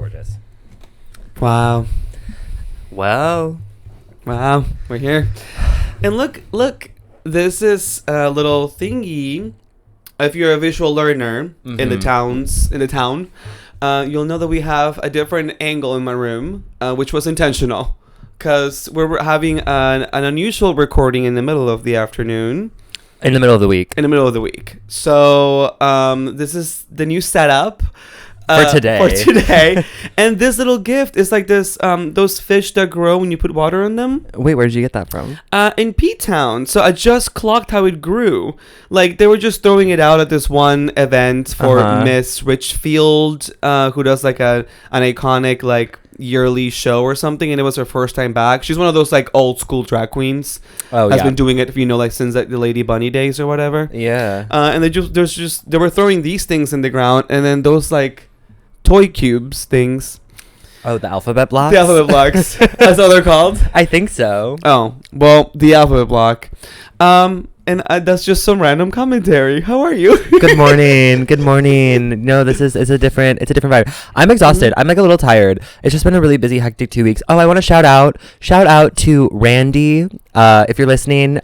gorgeous. Wow. Well. Wow. We're here. And look. This is a little thingy. If you're a visual learner in the town, you'll know that we have a different angle in my room, which was intentional. Because we're having an unusual recording in the middle of the afternoon. In the middle of the week. So this is the new setup. For today. And this little gift is like this, those fish that grow when you put water on them. Wait, where did you get that from? In P-Town. So I just clocked how it grew. Like, they were just throwing it out at this one event for Miss Richfield, who does like an iconic like yearly show or something, and it was her first time back. She's one of those like old school drag queens. Has been doing it, like since like the Lady Bunny days or whatever. Yeah. And they were throwing these things in the ground, and then those like toy cubes things. Oh, the alphabet blocks? The alphabet blocks. That's what they're called? I think so. Oh, well, the alphabet block. And that's just some random commentary. How are you? Good morning. No, it's a different vibe. I'm exhausted. I'm like a little tired. It's just been a really busy, hectic 2 weeks. Oh, I want to shout out to Randy. If you're listening,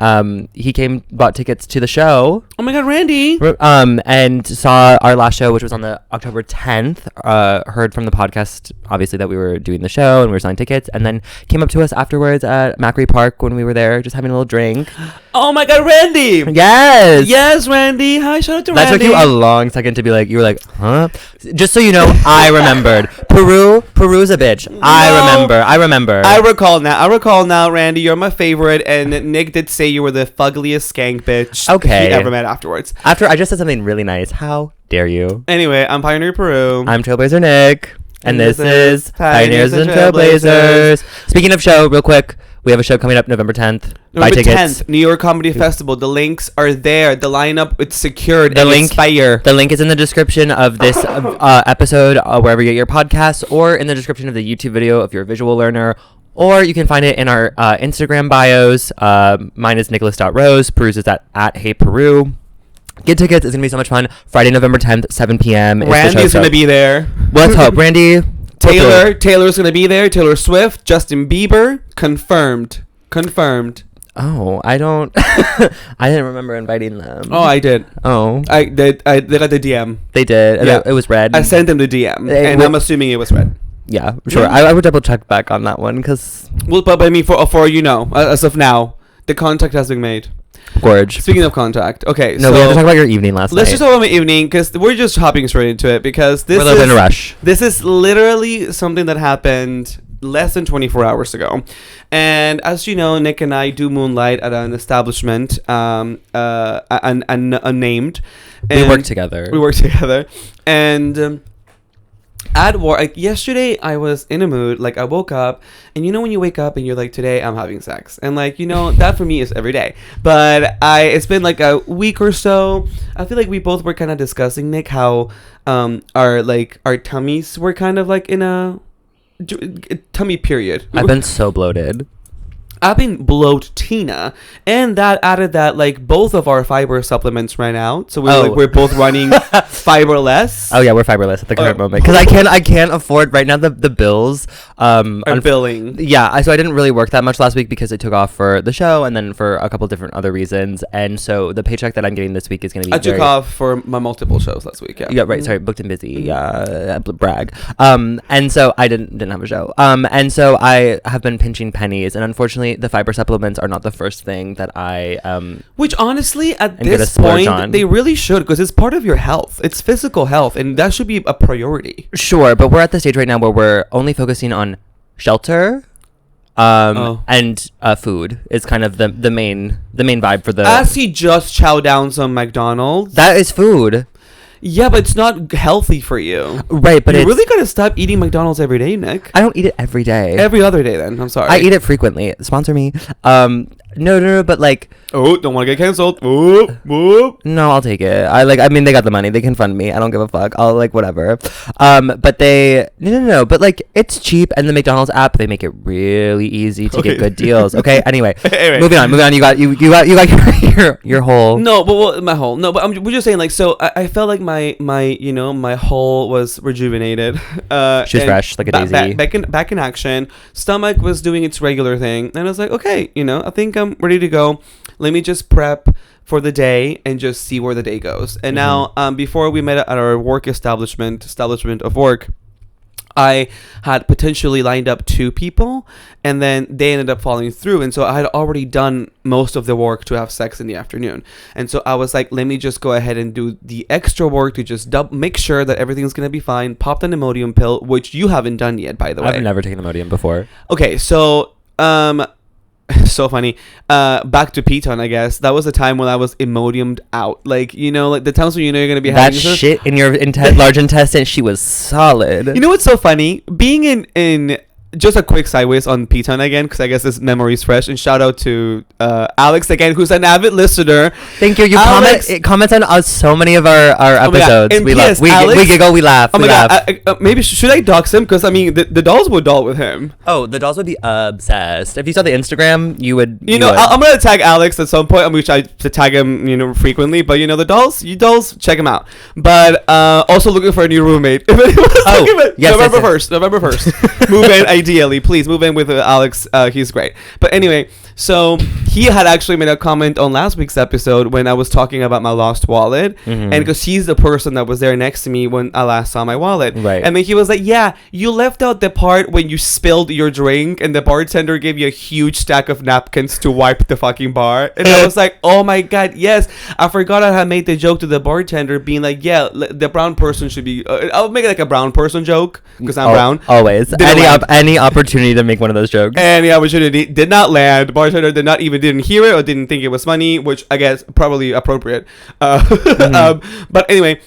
he bought tickets to the show. Oh my God, Randy. And saw our last show, which was on the October 10th. Heard from the podcast, obviously, that we were doing the show and we were selling tickets, and then came up to us afterwards at Macri Park when we were there, just having a little drink. Oh my God, Randy. Yes, Randy. Hi, shout out to Randy. That took you a long second to be like, you were like, huh? Just so you know, I remembered. Peru's a bitch. I remember. I recall now, Randy. You're my favorite, and Nick did say you were the fuggliest skank bitch he ever met afterwards. After I just said something really nice. How dare you? Anyway, I'm Pioneer Peru. I'm Trailblazer Nick. And this is Pioneers and Trailblazers. Speaking of show, real quick, we have a show coming up November 10th. Buy tickets. 10th, New York Comedy Festival. The links are there. The lineup, it's secured. The link is in the description of this episode, wherever you get your podcasts, or in the description of the YouTube video if you're a visual learner. Or you can find it in our Instagram bios. Mine is nicholas.rose. Peru's is at HeyPeru. Get tickets. It's going to be so much fun. Friday, November 10th, 7 p.m. Randy's going to be there. Let's hope. Randy. Taylor's going to be there. Taylor Swift. Justin Bieber. Confirmed. Oh, I don't. I didn't remember inviting them. Oh, I did. Oh. They got the DM. They did. Yeah. It was red. I sent them the DM. And I'm assuming it was red. Yeah, sure. Yeah. I would double check back on that one because. Well, but I mean, for as of now, the contact has been made. Gorge. Speaking of contact, okay. No, we have to talk about your evening last night. Let's just talk about my evening because we're just hopping straight into it because we're a little bit in a rush. This is literally something that happened less than 24 hours ago. And as you know, Nick and I do moonlight at an establishment, unnamed. We work together. And at work, like yesterday, I was in a mood. Like, I woke up, and when you wake up and you're like, today I'm having sex, and like, that for me is every day. But it's been like a week or so. I feel like we both were kind of discussing, Nick, how our tummies were kind of like in a tummy period. I've been so bloated. I've been bloat-tina, and that added that like both of our fiber supplements ran out, so we're both running fiberless. Oh yeah, we're fiberless at the current moment because I can't afford right now the bills are billing. Yeah, so I didn't really work that much last week because I took off for the show and then for a couple different other reasons, and so the paycheck that I'm getting this week is going to be. I took off for my multiple shows last week. Yeah, right. Sorry, booked and busy. Brag. And so I didn't have a show. And so I have been pinching pennies, and unfortunately, the fiber supplements are not the first thing that I which honestly at this point they really should, because it's part of your health. It's physical health, and that should be a priority. Sure, but we're at the stage right now where we're only focusing on shelter and food is kind of the main vibe for the. As he just chow down some McDonald's. That is food. Yeah, but it's not healthy for you. Right, but you're really going to stop eating McDonald's every day, Nick. I don't eat it every day. Every other day, then. I'm sorry. I eat it frequently. Sponsor me. No, but like, oh, don't want to get canceled. Oh. no, I'll take it. I mean, they got the money. They can fund me. I don't give a fuck. I'll like whatever. But they no. But like, it's cheap, and the McDonald's app, they make it really easy to get good deals. Okay. Anyway, moving on. You got your whole. No, but my whole. No, but we're just saying like. So I felt like my whole was rejuvenated. She was fresh like a daisy. Back in action. Stomach was doing its regular thing, and I was like, okay, I think I'm ready to go. Let me just prep for the day and just see where the day goes. And now, before we met at our work establishment of work, I had potentially lined up 2 people, and then they ended up falling through. And so I had already done most of the work to have sex in the afternoon. And so I was like, let me just go ahead and do the extra work to just make sure that everything's going to be fine. Pop the Imodium pill, which you haven't done yet, by the way. I've never taken Imodium before. Okay, so so funny. Back to Piton, I guess. That was the time when I was Imodiumed out. Like, like the times when you're going to be having that shit in your large intestine, she was solid. You know what's so funny? Being in just a quick sideways on Piton again, because I guess this memory's fresh. And shout out to Alex again, who's an avid listener. Thank you. You comment on so many of our episodes. We love. We giggle. We laugh. Oh my god. Maybe should I dox him? Because I mean, the dolls would doll with him. Oh, the dolls would be obsessed. If you saw the Instagram, you would. I'm gonna tag Alex at some point. I'm gonna try to tag him, frequently. But the dolls, check him out. But also looking for a new roommate. Yes, November 1st. Move in. Ideally, please move in with Alex. He's great. But anyway, so he had actually made a comment on last week's episode when I was talking about my lost wallet, and because he's the person that was there next to me when I last saw my wallet. Right. And then he was like, yeah, you left out the part when you spilled your drink and the bartender gave you a huge stack of napkins to wipe the fucking bar. And I was like, oh my god, yes. I forgot I had made the joke to the bartender being like, yeah, the brown person should be I'll make it like a brown person joke because I'm brown. Always. Any opportunity to make one of those jokes. Any opportunity did not land. Bartender didn't hear it or didn't think it was funny, which I guess probably appropriate. But anyway,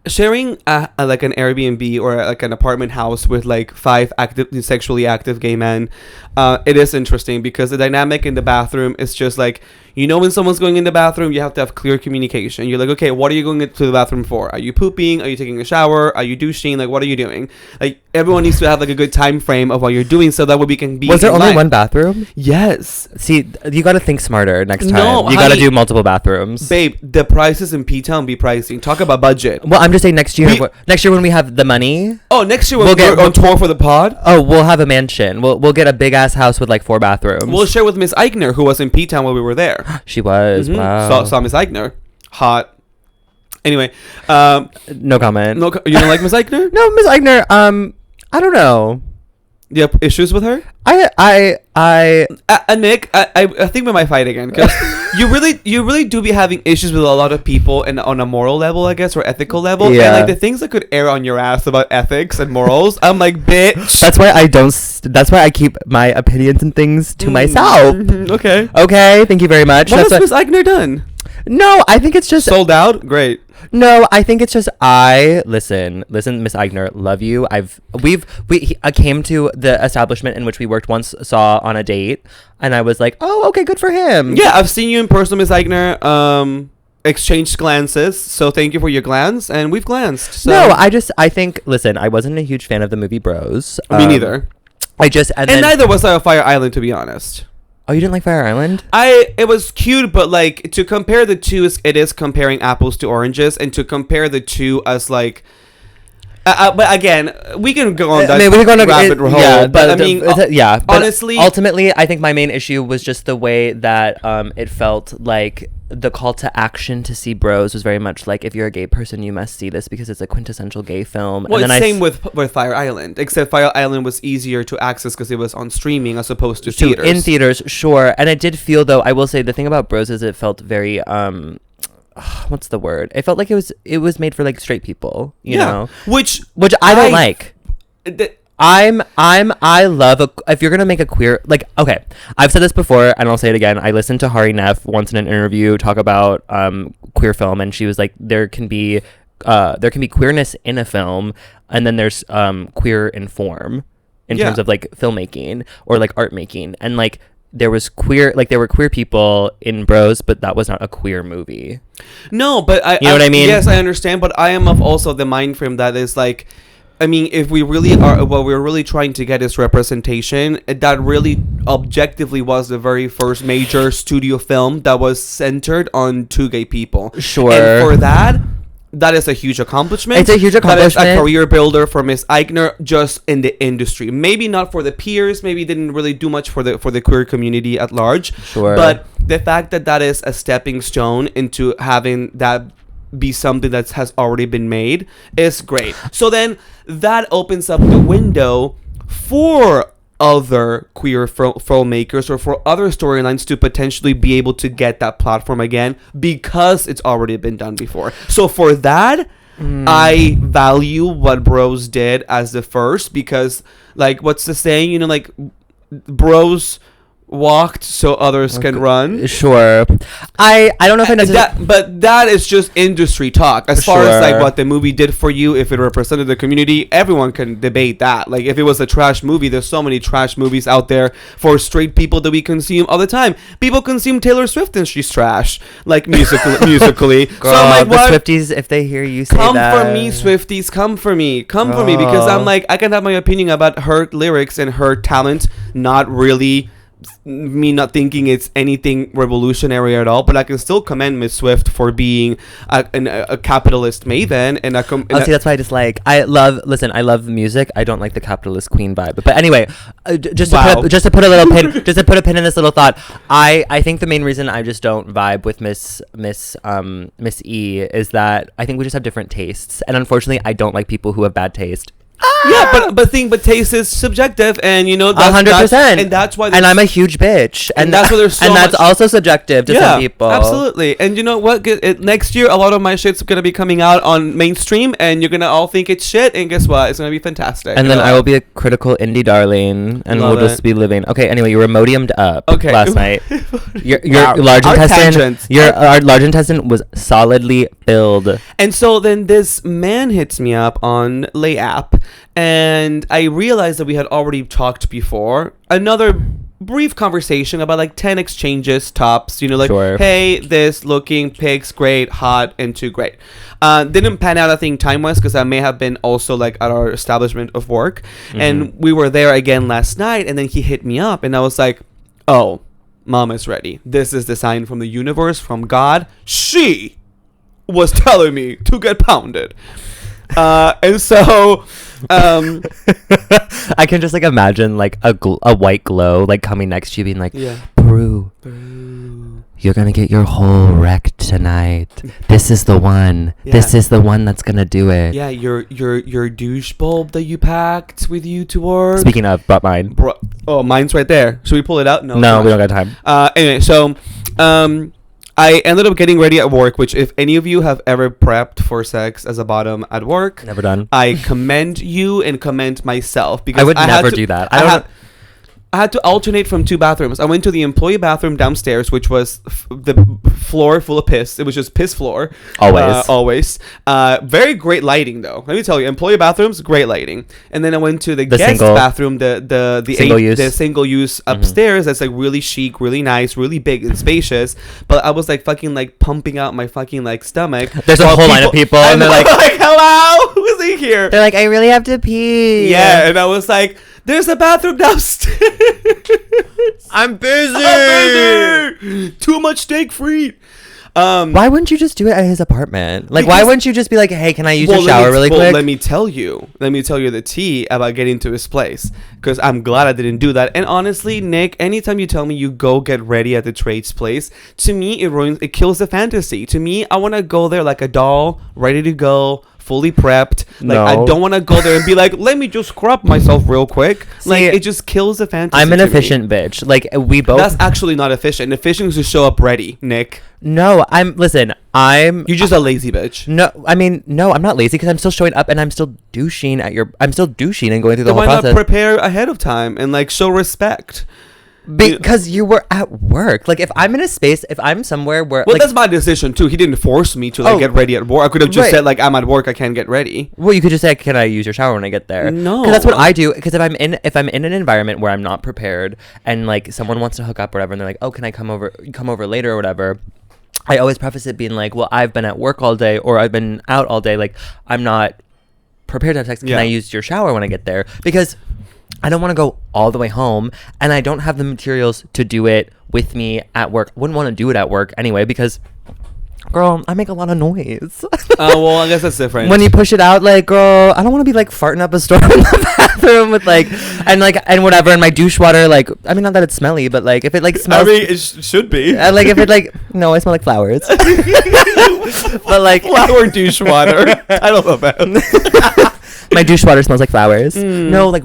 sharing like an Airbnb or like an apartment house with like 5 sexually active gay men, it is interesting because the dynamic in the bathroom is just like, when someone's going in the bathroom, you have to have clear communication. You're like, okay, what are you going to the bathroom for? Are you pooping? Are you taking a shower? Are you douching? Like, what are you doing? Like, everyone needs to have like a good time frame of what you're doing so that way we can be. Was there only one bathroom? Yes. See, you got to think smarter next time. No, you got to do multiple bathrooms. Babe, the prices in P-Town be pricing. Talk about budget. Well, I'm just saying next year when we have the money. Oh, next year we'll get on tour for the pod. Oh, we'll have a mansion. We'll get a big ass house with like 4 bathrooms. We'll share with Miss Eichner, who was in P-Town while we were there. She was. Wow. Saw Miss Eichner. Hot. Anyway, no comment. You don't like Miss Eichner? No, Miss Eichner. I don't know. Do you have issues with her? Nick, I think we might fight again because you really do be having issues with a lot of people and on a moral level, I guess, or ethical level. Yeah. And like the things that could air on your ass about ethics and morals, I'm like, bitch. That's why I keep my opinions and things to myself. Okay. Okay. Thank you very much. What has Miss Eichner done? No, I think it's just sold out. Great. No, I think it's just listen, Miss Eichner, love you. I came to the establishment in which we worked once, saw on a date, and I was like, oh, okay, good for him. Yeah, I've seen you in person, Miss Eichner. Exchanged glances, so thank you for your glance, and we've glanced. So. No, I think, listen, I wasn't a huge fan of the movie Bros. Me neither. And neither was I Fire Island, to be honest. Oh, you didn't like Fire Island? It was cute, but like to compare the two, it is comparing apples to oranges, and to compare the two as like. But again, we can go on that rabbit hole. Yeah, but I mean, yeah. But honestly, ultimately, I think my main issue was just the way that it felt like the call to action to see Bros was very much like, if you're a gay person, you must see this because it's a quintessential gay film. Well, and then same with Fire Island, except Fire Island was easier to access because it was on streaming as opposed to theaters. In theaters, sure. And I did feel, though, I will say the thing about Bros is it felt very what's the word? It felt like it was made for like straight people, you know, which I don't like. I love if you're gonna make a queer, like, okay, I've said this before and I'll say it again. I listened to Hari Neff once in an interview talk about queer film, and she was like, there can be queerness in a film, and then there's queer in form in terms of like filmmaking or like art making, and like there were queer people in Bros, but that was not a queer movie. No, but you know what I mean? Yes, I understand, but I am of also the mind frame that is like, I mean, if we really are, what we're really trying to get is representation. That really objectively was the very first major studio film that was centered on two gay people. Sure. And for that is a huge accomplishment. It's a huge accomplishment. That is a career builder for Miss Eichner, just in the industry. Maybe not for the peers. Maybe didn't really do much for the queer community at large. Sure. But the fact that is a stepping stone into having that be something that has already been made is great. So then that opens up the window for other queer filmmakers or for other storylines to potentially be able to get that platform again because it's already been done before. So for that, I value what Bros did as the first, because like, what's the saying, you know, like, Bros walked so others can run. Sure. I don't know if I necessarily... but that is just industry talk. As far as like what the movie did for you, if it represented the community, everyone can debate that. Like, if it was a trash movie, there's so many trash movies out there for straight people that we consume all the time. People consume Taylor Swift and she's trash, like musically. Girl, so I'm like, the what? Swifties, if they hear you say come that, for me, Swifties, come for me, because I'm like, I can have my opinion about her lyrics and her talent, not really me not thinking it's anything revolutionary at all, but I can still commend Miss Swift for being a capitalist maven and see, that's why I dislike. I love the music. I don't like the capitalist queen vibe. But anyway, just to put a pin in this little thought, I think the main reason I just don't vibe with Miss E is that I think we just have different tastes, and unfortunately, I don't like people who have bad taste. Yeah, but taste is subjective, and you know, 100%, and that's why. And I'm a huge bitch, and that's why there's so and that's also subjective to some people. Absolutely. And you know what? Next year, a lot of my shit's gonna be coming out on mainstream, and you're gonna all think it's shit. And guess what? It's gonna be fantastic. And then I will be a critical indie darling, and we'll just be living. Okay. Anyway, you were modiumed up last night. Your large intestine. Our large intestine was solidly filled. And so then this man hits me up on Lay app. And I realized that we had already talked before. Another brief conversation about like 10 exchanges tops, you know, like, hey, this looking pics, great, hot, into great. Didn't pan out, I think, time-wise, because I may have been also like at our establishment of work. Mm-hmm. And we were there again last night, and then he hit me up, and I was like, oh, Mama's ready. This is the sign from the universe, from God. She was telling me to get pounded. And so I can just like imagine like a white glow like coming next to you, being like, Peru, you're gonna get your hole wrecked tonight. This is the one. This is the one that's gonna do it. Yeah, your douche bulb that you packed with you to work. Speaking of, brought mine. Mine's right there. Should we pull it out? No, we don't got time. Anyway, so I ended up getting ready at work, which if any of you have ever prepped for sex as a bottom at work, never done. I commend you and commend myself, because I would never do that. I had to alternate from two bathrooms. I went to the employee bathroom downstairs, which was the floor full of piss. It was just piss floor. Always. Very great lighting, though. Let me tell you, employee bathrooms, great lighting. And then I went to the guest bathroom, the single use upstairs. That's like really chic, really nice, really big and spacious. But I was like fucking like pumping out my fucking like stomach. There's a whole line of people, and they're like, hello, who's in here? They're like, I really have to pee. Yeah, and I was like, there's a bathroom downstairs. I'm busy. Too much steak free. Why wouldn't you just do it at his apartment? Like, why wouldn't you just be like, hey, can I use your shower really quick? Let me tell you the tea about getting to his place, because I'm glad I didn't do that. And honestly, Nick, anytime you tell me you go get ready at the trade's place, to me, it kills the fantasy. To me, I want to go there like a doll, ready to go, fully prepped. Like, I don't want to go there and be like, let me just scrub myself real quick. See, like, it just kills the fantasy. I'm an efficient bitch. Like, we both. That's actually not efficient. Efficient is to show up ready, Nick. No, you're just a lazy bitch. No, I'm not lazy, because I'm still showing up and I'm still douching and going through the whole process. Why not prepare ahead of time and like show respect? Because you were at work. Like, if I'm in a space, if I'm somewhere where... Well, like, that's my decision, too. He didn't force me to, like, get ready at work. I could have just said, like, I'm at work, I can't get ready. Well, you could just say, can I use your shower when I get there? No. Because that's what I do. Because if I'm in an environment where I'm not prepared and, like, someone wants to hook up or whatever, and they're like, oh, can I come over later or whatever... I always preface it being like, well, I've been at work all day or I've been out all day. Like, I'm not prepared to have sex. Can I use your shower when I get there? Because I don't want to go all the way home and I don't have the materials to do it with me at work. Wouldn't want to do it at work anyway because, girl, I make a lot of noise. Oh, well, I guess that's different. When you push it out, like, girl, I don't want to be, like, farting up a storm in the bathroom with, like, and whatever, and my douche water, like, I mean, not that it's smelly, but, like, if it, like, smells... I mean, it should be. Like, if it, like... No, I smell like flowers. But, like... Flower douche water. I don't know about My douche water smells like flowers. No, like,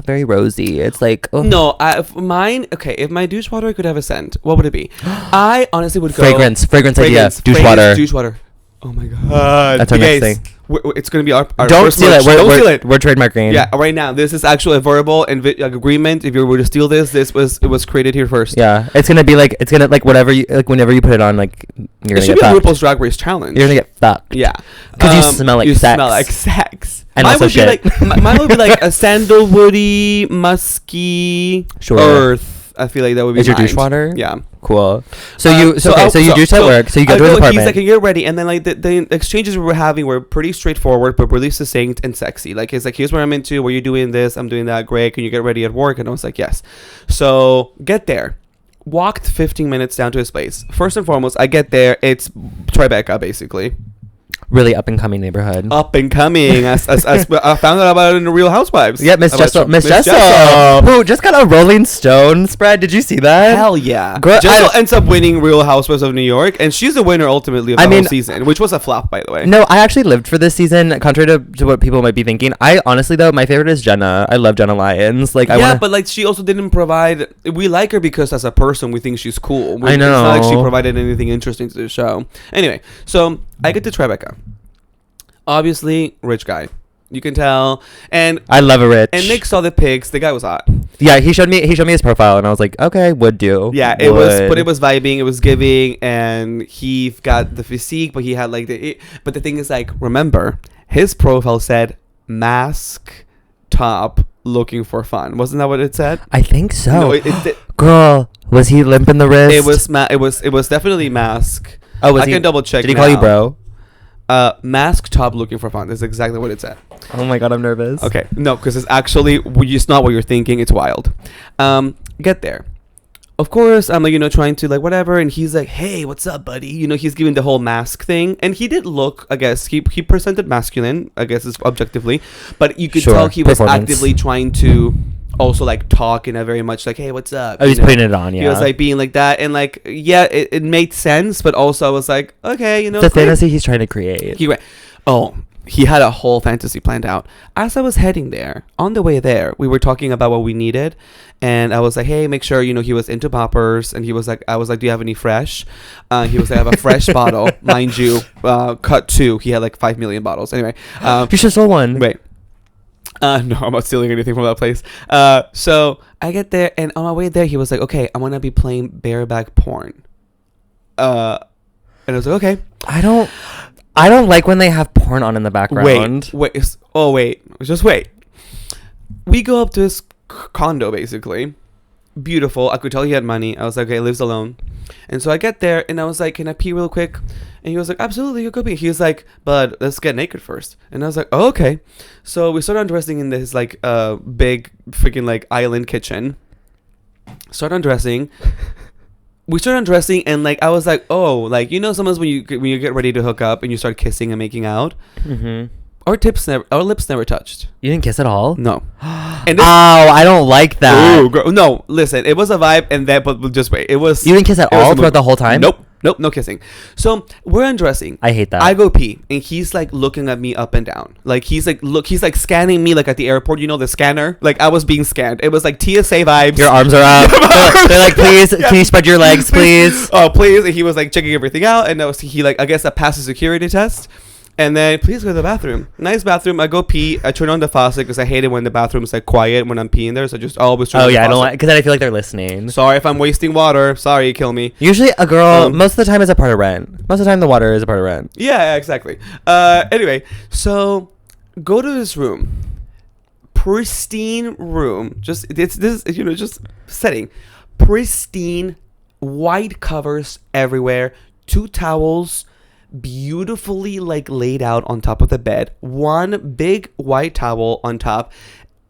very rosy. It's like... Oh. No, mine... Okay, if my douche water could have a scent, what would it be? I honestly would go... Fragrance idea. Douche water. Oh my god. That's our next thing. It's going to be our Don't first steal merch. it. Don't steal it. We're trademarking. Yeah, right now. This is actually a verbal agreement. If you were to steal this, it was created here first. Yeah. It's going to be like... It's going to... Like, whatever you... Like, whenever you put it on, like... You're going to get fucked. It should be a RuPaul's Drag Race challenge. You're going to get fucked. Yeah. Because you smell like sex. You smell like sex. And mine also would shit. Be like, mine would be like a sandalwoody, musky earth. I feel like that would be Is your douche water? Yeah. Cool. So you douche at work. So you go to his apartment. He's like, get ready, and then like the exchanges we were having were pretty straightforward, but really succinct and sexy. Like he's like, here's what I'm into. Were you doing this? I'm doing that. Great. Can you get ready at work? And I was like, yes. So get there. Walked 15 minutes down to his place. First and foremost, I get there. It's Tribeca, basically. Really up and coming neighborhood. Up and coming. I found out about it in the Real Housewives. Yeah, Miss Jessel, who just got a Rolling Stone spread. Did you see that? Hell yeah. Girl, Jessel ends up winning Real Housewives of New York, and she's the winner ultimately of the whole season, which was a flop, by the way. No, I actually lived for this season, contrary to what people might be thinking. I honestly, though, my favorite is Jenna. I love Jenna Lyons. Like, but like she also didn't provide. We like her because as a person, we think she's cool. I know. It's not like she provided anything interesting to the show. Anyway, so I get to Tribeca. Obviously, rich guy. You can tell. And I love a rich. And Nick saw the pics. The guy was hot. Yeah, he showed me his profile, and I was like, okay, would do. Yeah, it was vibing. It was giving, and he got the physique, but he had like but the thing is, like, remember, his profile said Masc top looking for fun. Wasn't that what it said? I think so. No, girl, was he limp in the wrist? It was definitely Masc. Oh, I can double check. Did he call you bro? Masc top looking for fun. That's exactly what it said. Oh my god, I'm nervous. Okay, no, because it's actually it's not what you're thinking. It's wild. Get there. Of course, I'm like, trying to like whatever, and he's like, "Hey, what's up, buddy?" He's giving the whole Masc thing, and he did look. I guess he presented masculine. I guess is objectively, but you could tell he was actively trying to also like talk in a very much like, "Hey, what's up?" Oh, he's putting it on. Yeah, he was like being like that, and like, yeah, it made sense, but also I was like, okay, the fantasy he's trying to create. He had a whole fantasy planned out. As I was heading there, on the way there, we were talking about what we needed. And I was like, hey, make sure, he was into poppers. And I was like, do you have any fresh? He was like, I have a fresh bottle. Mind you, cut 2. He had like 5 million bottles. Anyway. You should sell one. Wait. No, I'm not stealing anything from that place. So I get there. And on my way there, he was like, okay, I'm going to be playing bareback porn. And I was like, okay. I don't like when they have porn on in the background. Just wait. We go up to his condo, basically. Beautiful. I could tell he had money. I was like, okay, lives alone. And so I get there, and I was like, can I pee real quick? And he was like, absolutely, you go pee. He was like, but let's get naked first. And I was like, oh, okay. So we started undressing in this, like, big freaking, like, island kitchen. We started undressing, and like I was like, oh, like sometimes when you get ready to hook up and you start kissing and making out, our lips never touched. You didn't kiss at all? No. I don't like that. Ooh, girl, no, listen, it was a vibe, but just wait, it was. You didn't kiss at all throughout the whole time? Nope, no kissing. So we're undressing. I hate that. I go pee, and he's like looking at me up and down. Like he's like scanning me like at the airport. The scanner. Like I was being scanned. It was like TSA vibes. Your arms are up. They're like, please, can you spread your legs, please? Oh, please. And he was like checking everything out, and he like I guess that passed the security test. And then please go to the bathroom. Nice bathroom. I go pee. I turn on the faucet because I hate it when the bathroom's like quiet when I'm peeing there. So I just always turn on the faucet. I don't like, because then I feel like they're listening. Sorry if I'm wasting water. Sorry, kill me. Usually a girl, most of the time is a part of rent. Most of the time the water is a part of rent. Yeah, exactly. Anyway, so go to this room. Pristine room. Just setting. Pristine, white covers everywhere. 2 towels. Beautifully like laid out on top of the bed, one big white towel on top,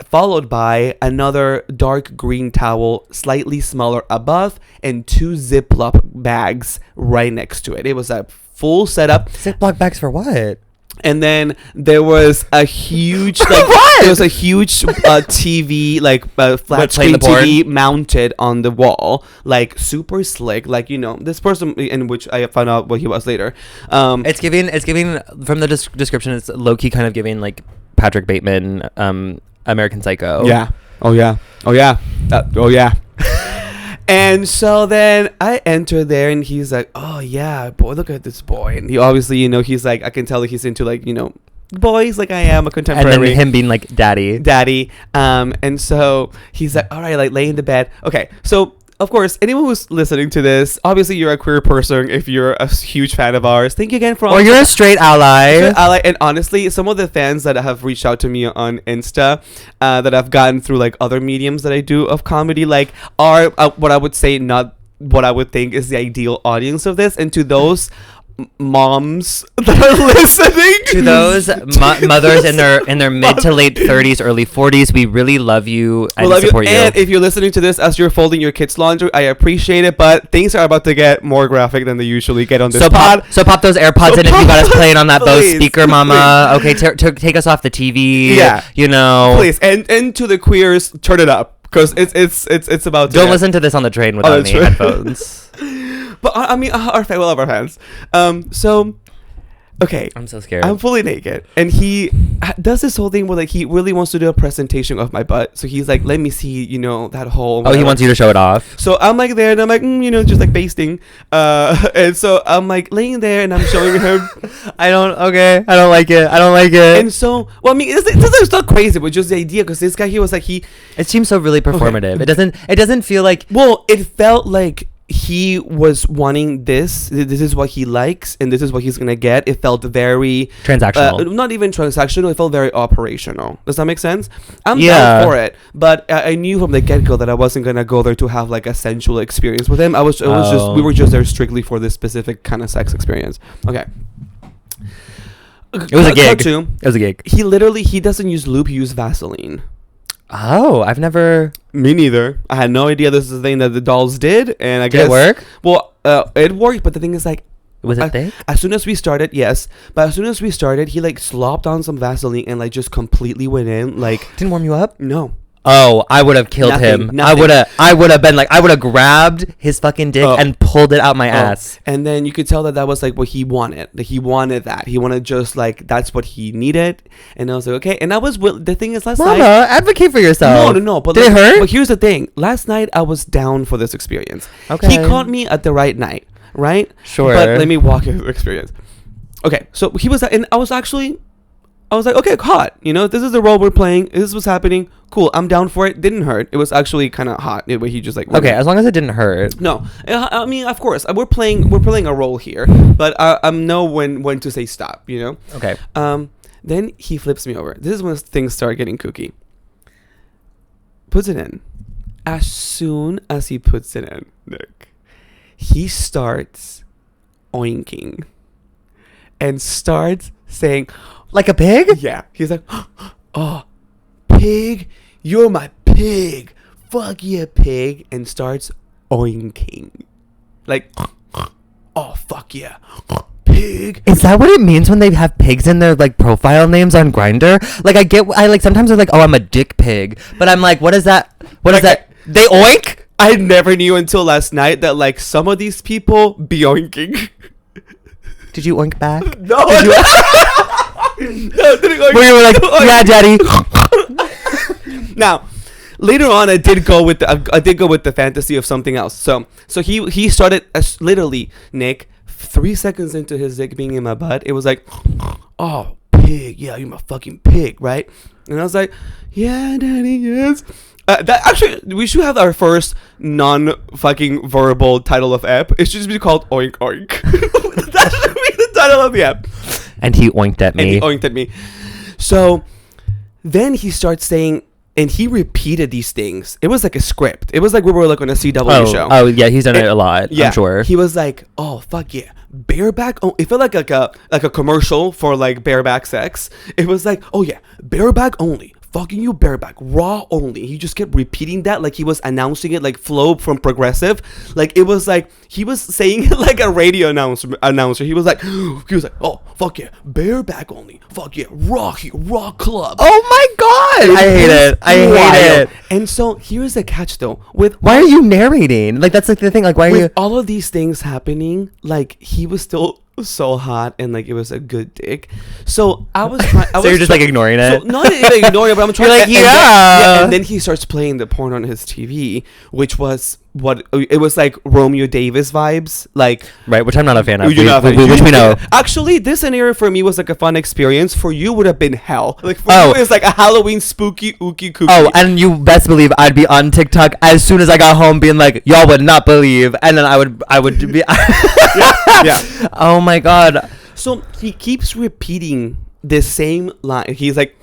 followed by another dark green towel slightly smaller above, and 2 Ziploc bags right next to it. It was a full setup. Ziploc bags for what? And then there was a huge like there was a huge TV like flat screen TV mounted on the wall, like super slick, like this person, in which I found out what he was later. It's giving from the description, it's low key kind of giving like Patrick Bateman, American Psycho. Yeah. Oh yeah. And so then I enter there, and he's like, "Oh yeah, boy, look at this boy." And he obviously, he's like, I can tell that he's into like, boys, like I am a contemporary. And then him being like daddy. And so he's like, "All right, like lay in the bed." Okay, so of course, anyone who's listening to this, obviously you're a queer person if you're a huge fan of ours. Thank you again for... Or you're a straight ally. And honestly, some of the fans that have reached out to me on Insta, that I've gotten through like other mediums that I do of comedy, like are what I would say not what I would think is the ideal audience of this. And to those moms that are listening, to those mothers in their mid to late 30s, early 40s, we really love you and support you. And if you're listening to this as you're folding your kids' laundry, I appreciate it, but things are about to get more graphic than they usually get on this pod. So pop those AirPods in if you got us playing on that Bose speaker, mama. Please. Okay, take us off the TV. Yeah, please. And to the queers, turn it up because it's about to don't listen to this on the train without any headphones. But I mean, we love our fans. So, okay. I'm so scared. I'm fully naked. And he does this whole thing where, like, he really wants to do a presentation of my butt. So he's like, let me see, that whole... Whatever. Oh, he wants you to show it off. So I'm, like, there, and I'm, like, just, like, basting. And so I'm, like, laying there, and I'm showing him... I don't like it. And so... Well, I mean, it's not crazy, but just the idea, because this guy, he was, like, It seems so really performative. Okay. It doesn't feel like... Well, it felt like... he was wanting this is what he likes, and this is what he's gonna get. It felt very transactional. Not even transactional, it felt very operational. Does that make sense? I'm down for it, but I knew from the get-go that I wasn't gonna go there to have like a sensual experience with him. We were just there strictly for this specific kind of sex experience. Okay. It was a gig. It was a gig. He doesn't use lube, he used Vaseline. Oh, I've never... Me neither. I had no idea this is the thing that the dolls did, and I guess... Did it work? Well, it worked, but the thing is, like... Was it thick? As soon as we started, yes. But as soon as we started, he, like, slopped on some Vaseline and, like, just completely went in, like... Didn't warm you up? No. Oh, I would have killed him. Nothing. I would have been like, I would have grabbed his fucking dick and pulled it out my ass. And then you could tell that was like what he wanted. That he wanted that. He wanted just like, that's what he needed. And I was like, okay. And I was, the thing is last night. Mama, advocate for yourself. No. But did it hurt? But here's the thing. Last night I was down for this experience. Okay. He caught me at the right night, right? Sure. But let me walk you through the experience. Okay. So he was, and I was like, okay, hot. This is the role we're playing. This is what's happening. Cool. I'm down for it. Didn't hurt. It was actually kind of hot. But he just like... Okay, as long as it didn't hurt. No. I mean, of course. We're playing a role here. But I know when to say stop, Okay. Then he flips me over. This is when things start getting kooky. Puts it in. As soon as he puts it in, Nick, he starts oinking. And starts saying... Like a pig? Yeah. He's like, oh, pig, you're my pig. Fuck yeah, pig. And starts oinking. Like, oh, fuck yeah, pig. Is that what it means when they have pigs in their, like, profile names on Grindr? Like, sometimes they're like, oh, I'm a dick pig. But I'm like, what is that? What is that? They oink? I never knew until last night that, like, some of these people be oinking. Did you oink back? No. Where you were like, yeah, daddy. Now, later on, I did go with the fantasy of something else. So he started literally, Nick, 3 seconds into his dick being in my butt, it was like, oh, pig, yeah, you're my fucking pig, right? And I was like, yeah, daddy, yes. That actually, we should have our first non-fucking verbal title of app. It should just be called Oink Oink. That should be the title of the app. And he oinked at me. And he oinked at me. So then he starts saying, and he repeated these things. It was like a script. It was like we were like on a CW show. Oh yeah, he's done it a lot. Yeah, I'm sure. He was like, "Oh fuck yeah, bareback." Oh, it felt like a commercial for like bareback sex. It was like, "Oh yeah, bareback only." Fucking you, bareback, raw only. He just kept repeating that like he was announcing it like Flo from Progressive. Like it was like he was saying it like a radio announcer. He was like, oh fuck yeah, bareback only. Fuck yeah, raw club. Oh my god, I hate it. I hate it. And so here's the catch though. Why are you narrating? Like that's like the thing. Like why are you? All of these things happening, like he was still so hot and like it was a good dick. So I was trying. So you're just like ignoring it? So, not even ignoring it, but I'm trying. You're like, yeah. And then he starts playing the porn on his TV, which was what it was like Romeo Davis vibes, like right, which I'm not a fan of. Which we know. Actually, this scenario for me was like a fun experience. For you, would have been hell. Like for you, it's like a Halloween spooky ooky kooky. Oh, and you best believe I'd be on TikTok as soon as I got home, being like, y'all would not believe, and then I would be. yeah. Oh my god. So he keeps repeating the same line. He's like,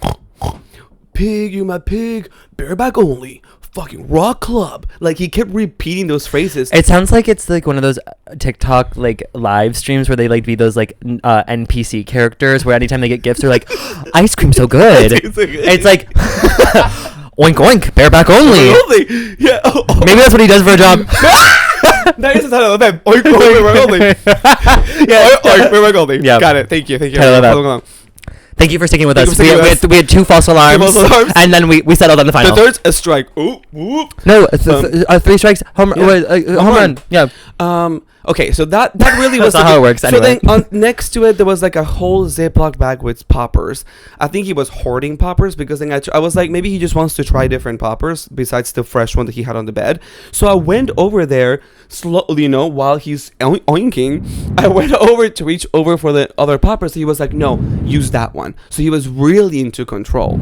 pig, you my pig, bareback only. Fucking raw club. Like he kept repeating those phrases. It sounds like it's like one of those TikTok like live streams where they like be those like NPC characters where anytime they get gifts they're like, ice cream so good. It's like oink oink, bareback only. Yeah. Maybe that's what he does for a job. That is the title of that. Oink oink, bareback only. Yeah. Oink bareback only. Yeah. Got it. Thank you. Thank you for sticking with us. We had 2 false alarms, and then we settled on the final. The third's a strike. Ooh. No, 3 strikes. Home run. Yeah. Okay, so that really was not how it works. Anyway. So then next to it, there was like a whole Ziploc bag with poppers. I think he was hoarding poppers because then I was like, maybe he just wants to try different poppers besides the fresh one that he had on the bed. So I went over there slowly, while he's oinking. I went over to reach over for the other poppers. He was like, no, use that one. So he was really into control.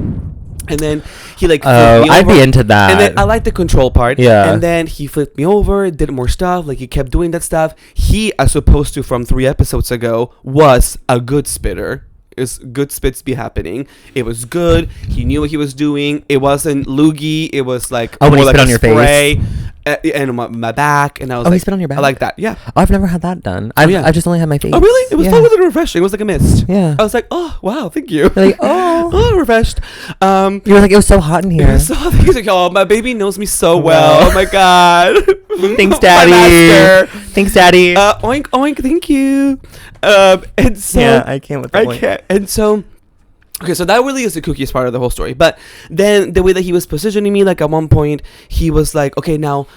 And then he like flipped me over. I'd be into that. And then I like the control part. Yeah. And then he flipped me over, did more stuff. Like he kept doing that stuff. He, as opposed to from 3 episodes ago, was a good spitter. It's good spits be happening. It was good. He knew what he was doing. It wasn't loogie. It was like when he like spit on your spray. face. And my back, and I was he spit on your back? I like that, yeah. I've never had that done. I've just only had my face. Oh, really? It was fun with it refreshing. It was like a mist. Yeah. I was like, oh, wow, thank you. You're like, oh, refreshed. You were like, it was so hot in here. So he's like, oh, my baby knows me so well. Oh my god. Thanks, daddy. Thanks, daddy. Oink, oink, thank you. And so yeah, I can't with that. I can't. And so. Okay, so that really is the cookiest part of the whole story. But then the way that he was positioning me, like at one point, he was like, okay, now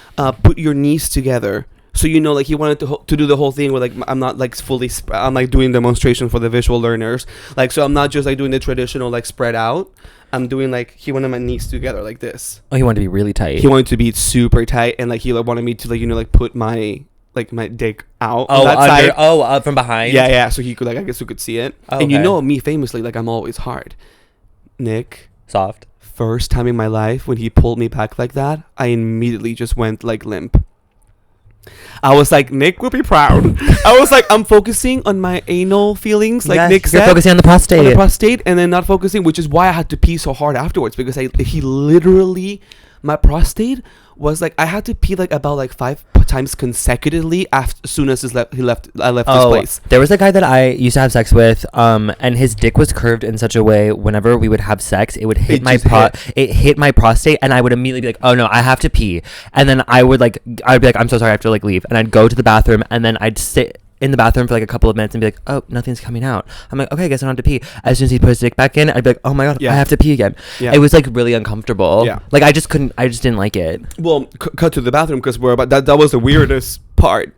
put your knees together. So, like he wanted to do the whole thing where like I'm not like fully, I'm like doing demonstration for the visual learners. Like, so I'm not just like doing the traditional like spread out. I'm doing like, he wanted my knees together like this. Oh, he wanted to be really tight. He wanted to be super tight. And like he like wanted me to like, like put my dick out on that side. From behind. Yeah. So he could like, I guess you could see it. Oh, and you me famously, like I'm always hard. Nick, soft. First time in my life when he pulled me back like that, I immediately just went like limp. I was like, Nick will be proud. I was like, I'm focusing on my anal feelings, like Nick said. You're focusing on the prostate. And then not focusing, which is why I had to pee so hard afterwards, because he literally, my prostate was like, I had to pee like about like 5 times consecutively as soon as I left this place. There was a guy that I used to have sex with, and his dick was curved in such a way whenever we would have sex, it would hit it hit my prostate, and I would immediately be like, oh no, I have to pee. And then I'd be like, I'm so sorry, I have to like leave. And I'd go to the bathroom, and then I'd sit in the bathroom for like a couple of minutes and be like, oh, nothing's coming out. I'm like, okay, I guess I don't have to pee. As soon as he put his dick back in, I'd be like, oh my god, I have to pee again. It was like really uncomfortable. Like I just didn't like it. Well, cut to the bathroom, because that was the weirdest part,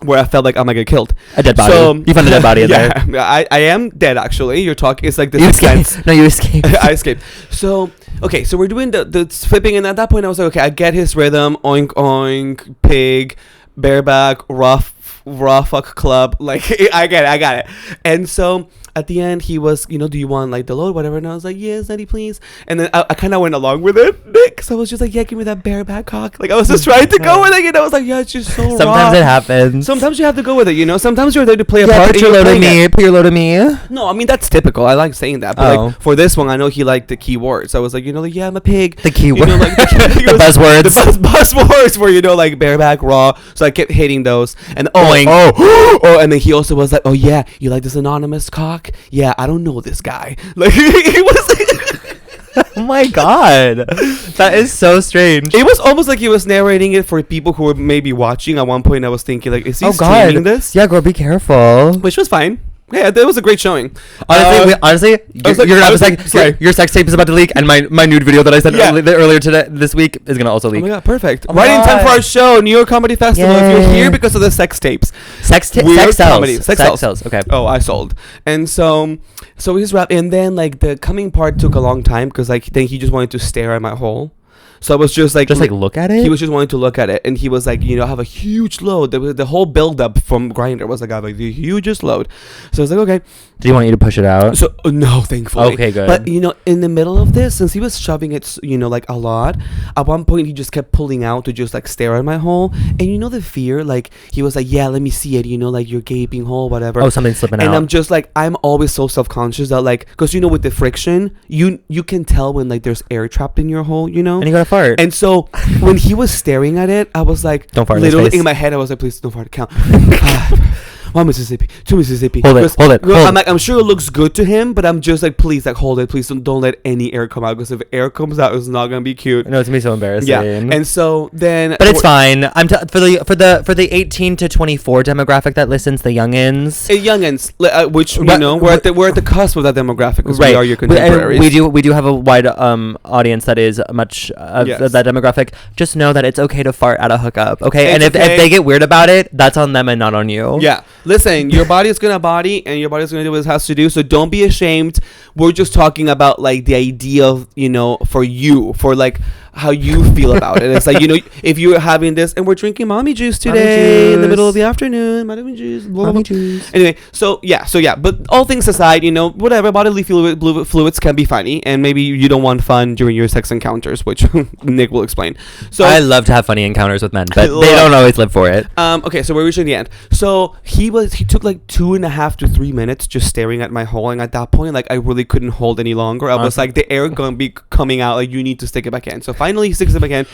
where I felt like I'm gonna get killed. A dead body. So, you found a dead body in there. I am dead, actually. You're talking, it's like this. You escaped. No, you escaped. I escaped. So, okay, so we're doing the flipping, and at that point I was like, okay, I get his rhythm. Oink, oink, pig, bareback, rough raw fuck club. Like, I got it. And so at the end, he was, do you want like the load, whatever? And I was like, yes, Daddy, please. And then I kind of went along with it, Nick. So I was just like, yeah, give me that bareback cock. Like, I was just trying to go with it. I was like, yeah, it's just so raw. Sometimes it happens. Sometimes you have to go with it. Sometimes you're there to play a part. Put your load of me. Put your load of me. No, I mean that's typical. I like saying that. But like for this one, I know he liked the key words. So I was like, like, yeah, I'm a pig. The key words. Like the buzzwords. The buzzwords where like bareback, raw. So I kept hitting those. And Oink. And then he also was like, oh yeah, you like this anonymous cock? Yeah, I don't know this guy. Like he was like, oh my god, that is so strange. It was almost like he was narrating it for people who were maybe watching. At one point, I was thinking like, is he streaming this? Yeah, girl, be careful. Which was fine. Yeah, that was a great showing. Honestly, your sex tape is about to leak, and my nude video that I sent earlier this week is gonna also leak. Oh my god, perfect! Right in time for our show, New York Comedy Festival. Yay. If you're here because of the sex tapes, sex sells. Okay. Oh, I sold. And so he's rap, and then like the coming part took a long time because like then he just wanted to stare at my hole. So I was just like look at it. He was just wanting to look at it, and he was like, I have a huge load. The whole build up from Grindr was like, I have like the hugest load. So I was like, okay. Do you want you to push it out? So no, thankfully. Okay, good. But in the middle of this, since he was shoving it, like a lot, at one point he just kept pulling out to just like stare at my hole, and the fear, like he was like, yeah, let me see it, like your gaping hole, whatever. Oh, something's slipping out. And I'm just like, I'm always so self-conscious that like, because with the friction, you can tell when like there's air trapped in your hole, And you gotta fart. And so when he was staring at it, I was like, don't fart. Literally in my head, I was like, please don't fart. Count. 1 Mississippi, 2 Mississippi. Hold it. I'm like, I'm sure it looks good to him, but I'm just like, please, like, hold it, please don't let any air come out, because if air comes out, it's not gonna be cute. No, it's gonna be so embarrassing. Yeah, and so then, but it's fine. I'm for the 18 to 24 demographic that listens, the youngins, which we're at the cusp of that demographic, because we are your contemporaries. We do have a wide audience that is much of that demographic. Just know that it's okay to fart at a hookup, okay? And if they get weird about it, that's on them and not on you. Yeah. Listen, your body is gonna body, and your body's gonna do what it has to do. So don't be ashamed. We're just talking about like the idea of for you, for like how you feel about it. It's like if you're having this, and we're drinking mommy juice today in the middle of the afternoon, mommy juice. Anyway, so yeah. But all things aside, whatever, bodily fluids can be funny, and maybe you don't want fun during your sex encounters, which Nick will explain. So I love to have funny encounters with men, but they don't always live for it. Okay, so we're reaching the end. So he took like 2.5 to 3 minutes just staring at my hole, and at that point, like I really couldn't hold any longer. I was like, the air gonna be coming out, like you need to stick it back in. So finally he sticks it back in.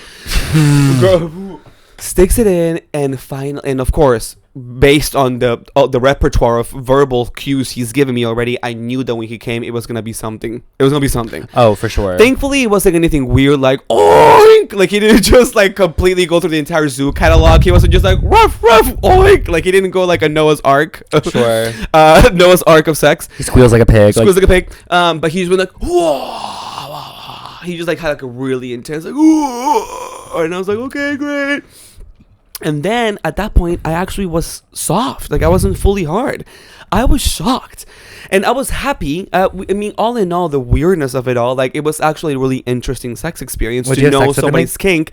Sticks it in, and of course, based on the repertoire of verbal cues he's given me already, I knew that when he came, it was gonna be something. Oh, for sure. Thankfully, it wasn't anything weird like oink. Like he didn't just like completely go through the entire zoo catalog. He wasn't just like ruff oink. Like he didn't go like a Noah's Ark. Sure. Noah's Ark of sex. He squeals like a pig. But he's been like whoa. He just like had like a really intense like whoa. And I was like, okay, great. And then at that point, I actually was soft. Like I wasn't fully hard. I was shocked, and I was happy. I mean, all in all, the weirdness of it all, like it was actually a really interesting sex experience to know somebody's kink.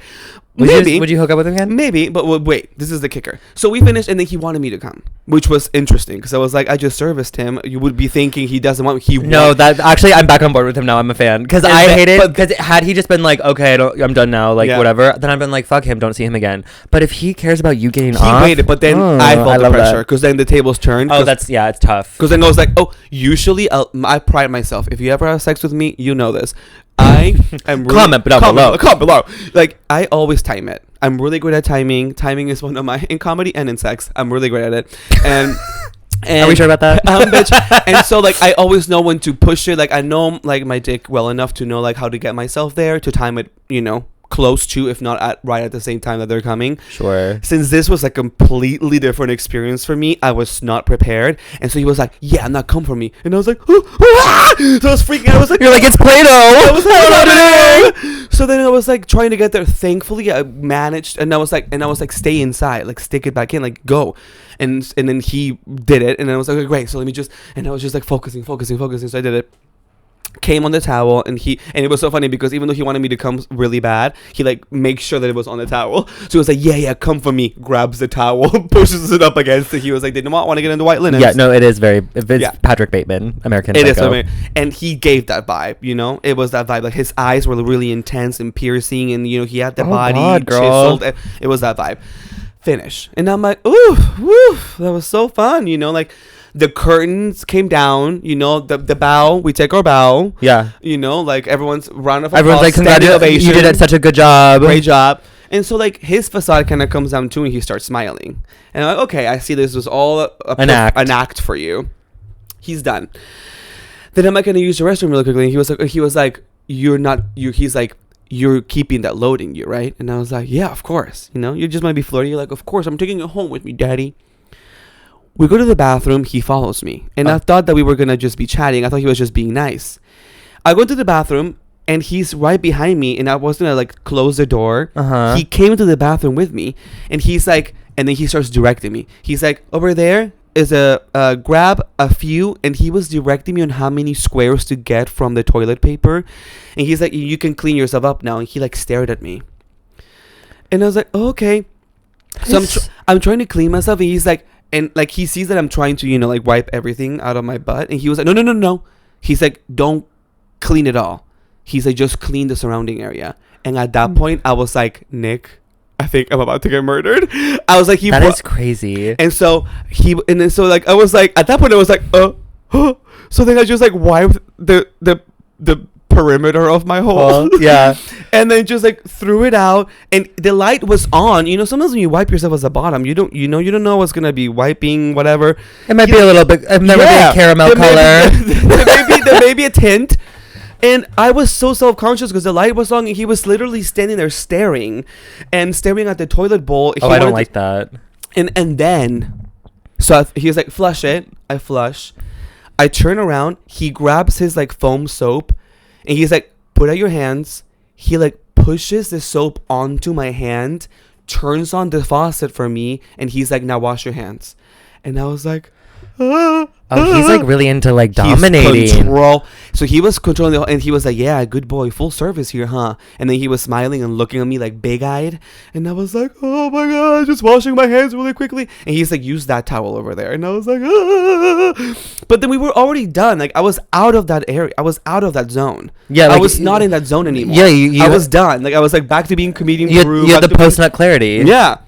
Would you hook up with him again? Maybe, but wait, this is the kicker. So we finished, and then he wanted me to come, which was interesting because I was like, I just serviced him. You would be thinking he doesn't want me. That actually, I'm back on board with him now. I'm a fan because I hate it. Because had he just been like, okay, I'm done now, like whatever, then I've been like, fuck him, don't see him again. But if he cares about you getting off, he waited. But then I felt the pressure because then the tables turned. Oh, it's tough. Because then I was like, oh, usually I pride myself. If you ever have sex with me, you know this. I am really comment below. Like I always time it. I'm really good at timing. Timing is one of my in comedy and in sex. I'm really great at it. And are we sure about that? Bitch. And so like I always know when to push it. Like I know like my dick well enough to know like how to get myself there to time it. Close to, if not right at the same time that they're coming. Sure. Since this was a completely different experience for me, I was not prepared, and so he was like, "Yeah, not come for me," and I was like, so I was freaking out. I was like, "You're like it's Play-Doh." I was like, so then I was like trying to get there. Thankfully, I managed, and I was like, "Stay inside, like stick it back in, like go." And then he did it, and I was like, okay, "Great." So let me just, and I was just like focusing. So I did it. came on the towel, and it was so funny because even though he wanted me to come really bad, he like makes sure that it was on the towel. So he was like, yeah, come for me. Grabs the towel, pushes it up against it. He was like, didn't want to get into white linens. Yeah, no, it is Patrick Bateman, American Psycho. It is, and he gave that vibe. It was that vibe. Like his eyes were really intense and piercing, and he had the body chiseled. It was that vibe. Finish, and I'm like, ooh, that was so fun. Like. The curtains came down, the bow. We take our bow. Yeah. Like everyone's round of applause. Everyone's like, congratulations. You did such a good job. Great job. And so like his facade kind of comes down too, and he starts smiling. And I'm like, okay, I see this was all an act for you. He's done. Then I'm like, going to use the restroom really quickly. And he was like, he's like, you're keeping that load in you, right? And I was like, yeah, of course. You just might be flirty. You're like, of course, I'm taking it home with me, daddy. We go to the bathroom. He follows me. And I thought that we were going to just be chatting. I thought he was just being nice. I go to the bathroom, and he's right behind me, and I was going to, like, close the door. He came to the bathroom with me, and he's like, and then he starts directing me. He's like, over there is grab a few, and he was directing me on how many squares to get from the toilet paper. And he's like, you can clean yourself up now. And he, like, stared at me. And I was like, oh, okay. So I'm trying to clean myself, and he's like, and like he sees that I'm trying to, like wipe everything out of my butt. And he was like, no. He's like, don't clean it all. He's like, just clean the surrounding area. And at that point, I was like, Nick, I think I'm about to get murdered. I was like, that is crazy. And so like, I was like, at that point, I was like, so then I just like wiped the perimeter of my hole. Yeah. And then just like threw it out, and the light was on. Sometimes when you wipe yourself as a bottom, you don't know what's gonna be wiping, whatever. It might be a little bit, it might be a caramel color. There may be a tint. And I was so self-conscious because the light was on, and he was literally standing there staring at the toilet bowl. I don't like that. And then, so he was like, flush it. I flush. I turn around. He grabs his like foam soap, and he's like, put out your hands. He like pushes the soap onto my hand, turns on the faucet for me, and he's like, now wash your hands. And I was like, he's like really into like dominating. Control. So he was controlling and he was like, yeah, good boy, full service here, huh? And then he was smiling and looking at me like big-eyed, and I was like, oh my god, just washing my hands really quickly. And he's like, use that towel over there. And I was like, but then we were already done. Like I was out of that area. I was out of that zone. Yeah, like, I was not in that zone anymore. Yeah, I was done. Like I was like back to being comedian. You had the post-nut clarity. Yeah.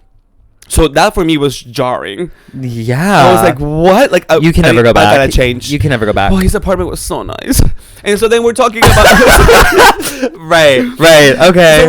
So that for me was jarring. Yeah. I was like, what? Like, you can never go back. I gotta change. You can never go back. Oh, his apartment was so nice. And so then we're talking about... Right. Okay.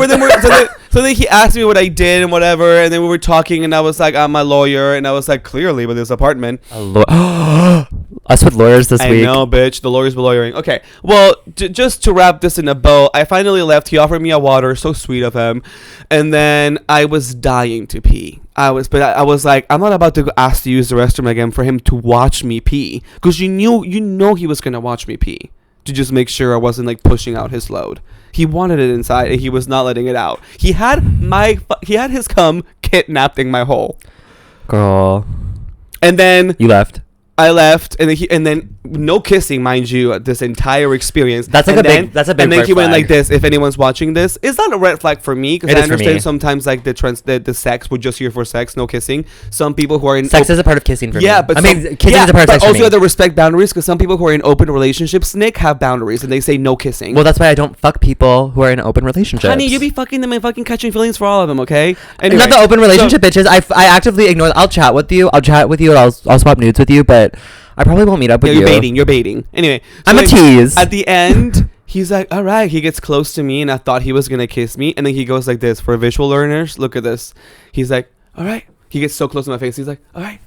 So then he asked me what I did and whatever, and then we were talking, and I was like, I'm a lawyer, and I was like, clearly with this apartment. Us with lawyers this week. I know, bitch. The lawyers were lawyering. Okay. Well, just to wrap this in a bow, I finally left. He offered me a water. So sweet of him. And then I was dying to pee. I was like, I'm not about to ask to use the restroom again for him to watch me pee. Because you know he was going to watch me pee. To just make sure I wasn't like pushing out his load. He wanted it inside, and he was not letting it out. He had his cum kidnapped in my hole. Girl. And then... You left. I left, and then no kissing, mind you, this entire experience. That's like a big And then he went like this. If anyone's watching this, it's not a red flag for me because I understand sometimes like the sex, we're just here for sex, no kissing. Some people who are in sex is a part of kissing for me. Yeah, but kissing is a part of sex for me. Also, you have to respect boundaries because some people who are in open relationships, Nick, have boundaries and they say no kissing. Well, that's why I don't fuck people who are in open relationships. Honey, you be fucking them and fucking catching feelings for all of them, okay? Anyway, not the open relationship bitches. I actively ignore. I'll chat with you. And I'll swap nudes with you, but I probably won't meet up with you. You're baiting. Anyway. I'm a tease. At the end, he's like, all right. He gets close to me, and I thought he was going to kiss me. And then he goes like this. For visual learners, look at this. He's like, all right. He gets so close to my face. He's like, all right.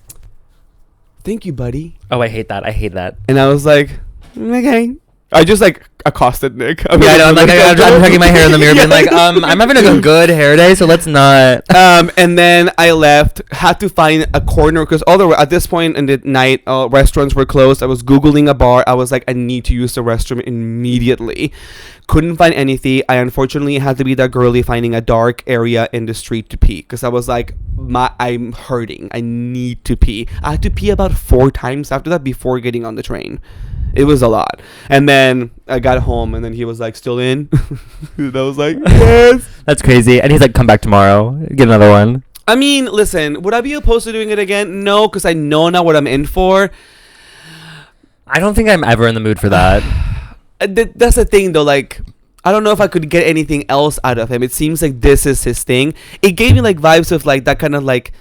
Thank you, buddy. Oh, I hate that. And I was like, okay. I just like accosted Nick. I'm tucking my hair in the mirror, being like, I'm having a good hair day, so let's not. And then I left. Had to find a corner because at this point in the night, restaurants were closed. I was googling a bar. I was like, I need to use the restroom immediately. Couldn't find anything. I unfortunately had to be that girly finding a dark area in the street to pee because I was like, I'm hurting. I need to pee. I had to pee about 4 times after that before getting on the train. It was a lot. And then I got home, and then he was like, still in? And I was like, yes. That's crazy. And he's like, come back tomorrow. Get another one. I mean, listen, would I be opposed to doing it again? No, because I know now what I'm in for. I don't think I'm ever in the mood for that. That's the thing, though. Like, I don't know if I could get anything else out of him. It seems like this is his thing. It gave me like vibes of like that kind of like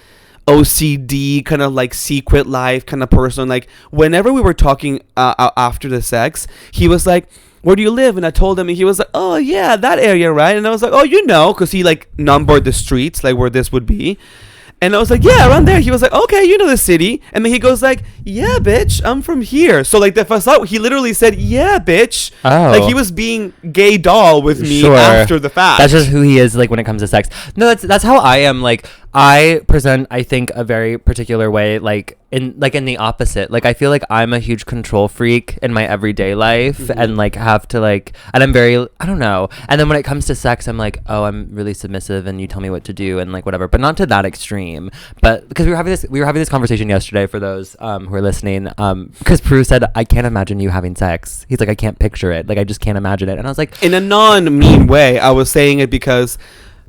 OCD kind of like secret life kind of person. Like whenever we were talking after the sex, he was like, where do you live? And I told him, and he was like, oh yeah, that area, right? And I was like, oh, you know, because he like numbered the streets like where this would be. And I was like, yeah, around there. He was like, okay, you know the city. And then he goes like, yeah, bitch, I'm from here. So like the facade, he literally said, yeah, bitch. Oh. Like he was being gay doll with me after the fact. That's just who he is, like when it comes to sex. No, that's how I am. Like I present, I think, a very particular way, like in the opposite. Like I feel like I'm a huge control freak in my everyday life, and like have to like, and I'm very, I don't know. And then when it comes to sex, I'm like, oh, I'm really submissive, and you tell me what to do, and like whatever, but not to that extreme. But because we were having this conversation yesterday for those who are listening, because Peru said, I can't imagine you having sex. He's like, I can't picture it. Like I just can't imagine it. And I was like, in a non-mean way, I was saying it because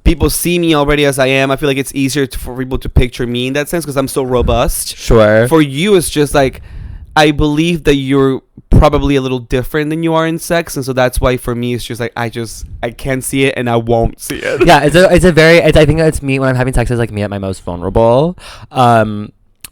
people see me already as I am. I feel like it's easier for people to picture me in that sense because I'm so robust. Sure. For you, it's just like, I believe that you're probably a little different than you are in sex, and so that's why for me it's just like I can't see it and I won't see it. Yeah, I think it's me when I'm having sex is like me at my most vulnerable.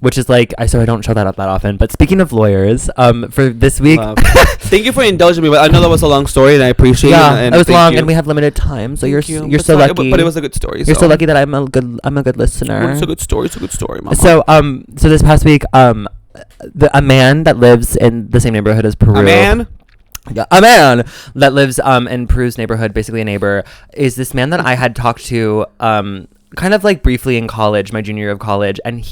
Which is like, so I don't show that up that often. But speaking of lawyers, for this week, thank you for indulging me. But I know that was a long story, and I appreciate it. Yeah, it was long, and we have limited time, so you're so lucky. But it was a good story. You're so lucky that I'm a good listener. It's a good story. It's a good story, Mama. So this past week, a man that lives in the same neighborhood as Peru. A man that lives in Peru's neighborhood, basically a neighbor, is this man that I had talked to kind of like briefly in college, my junior year of college, and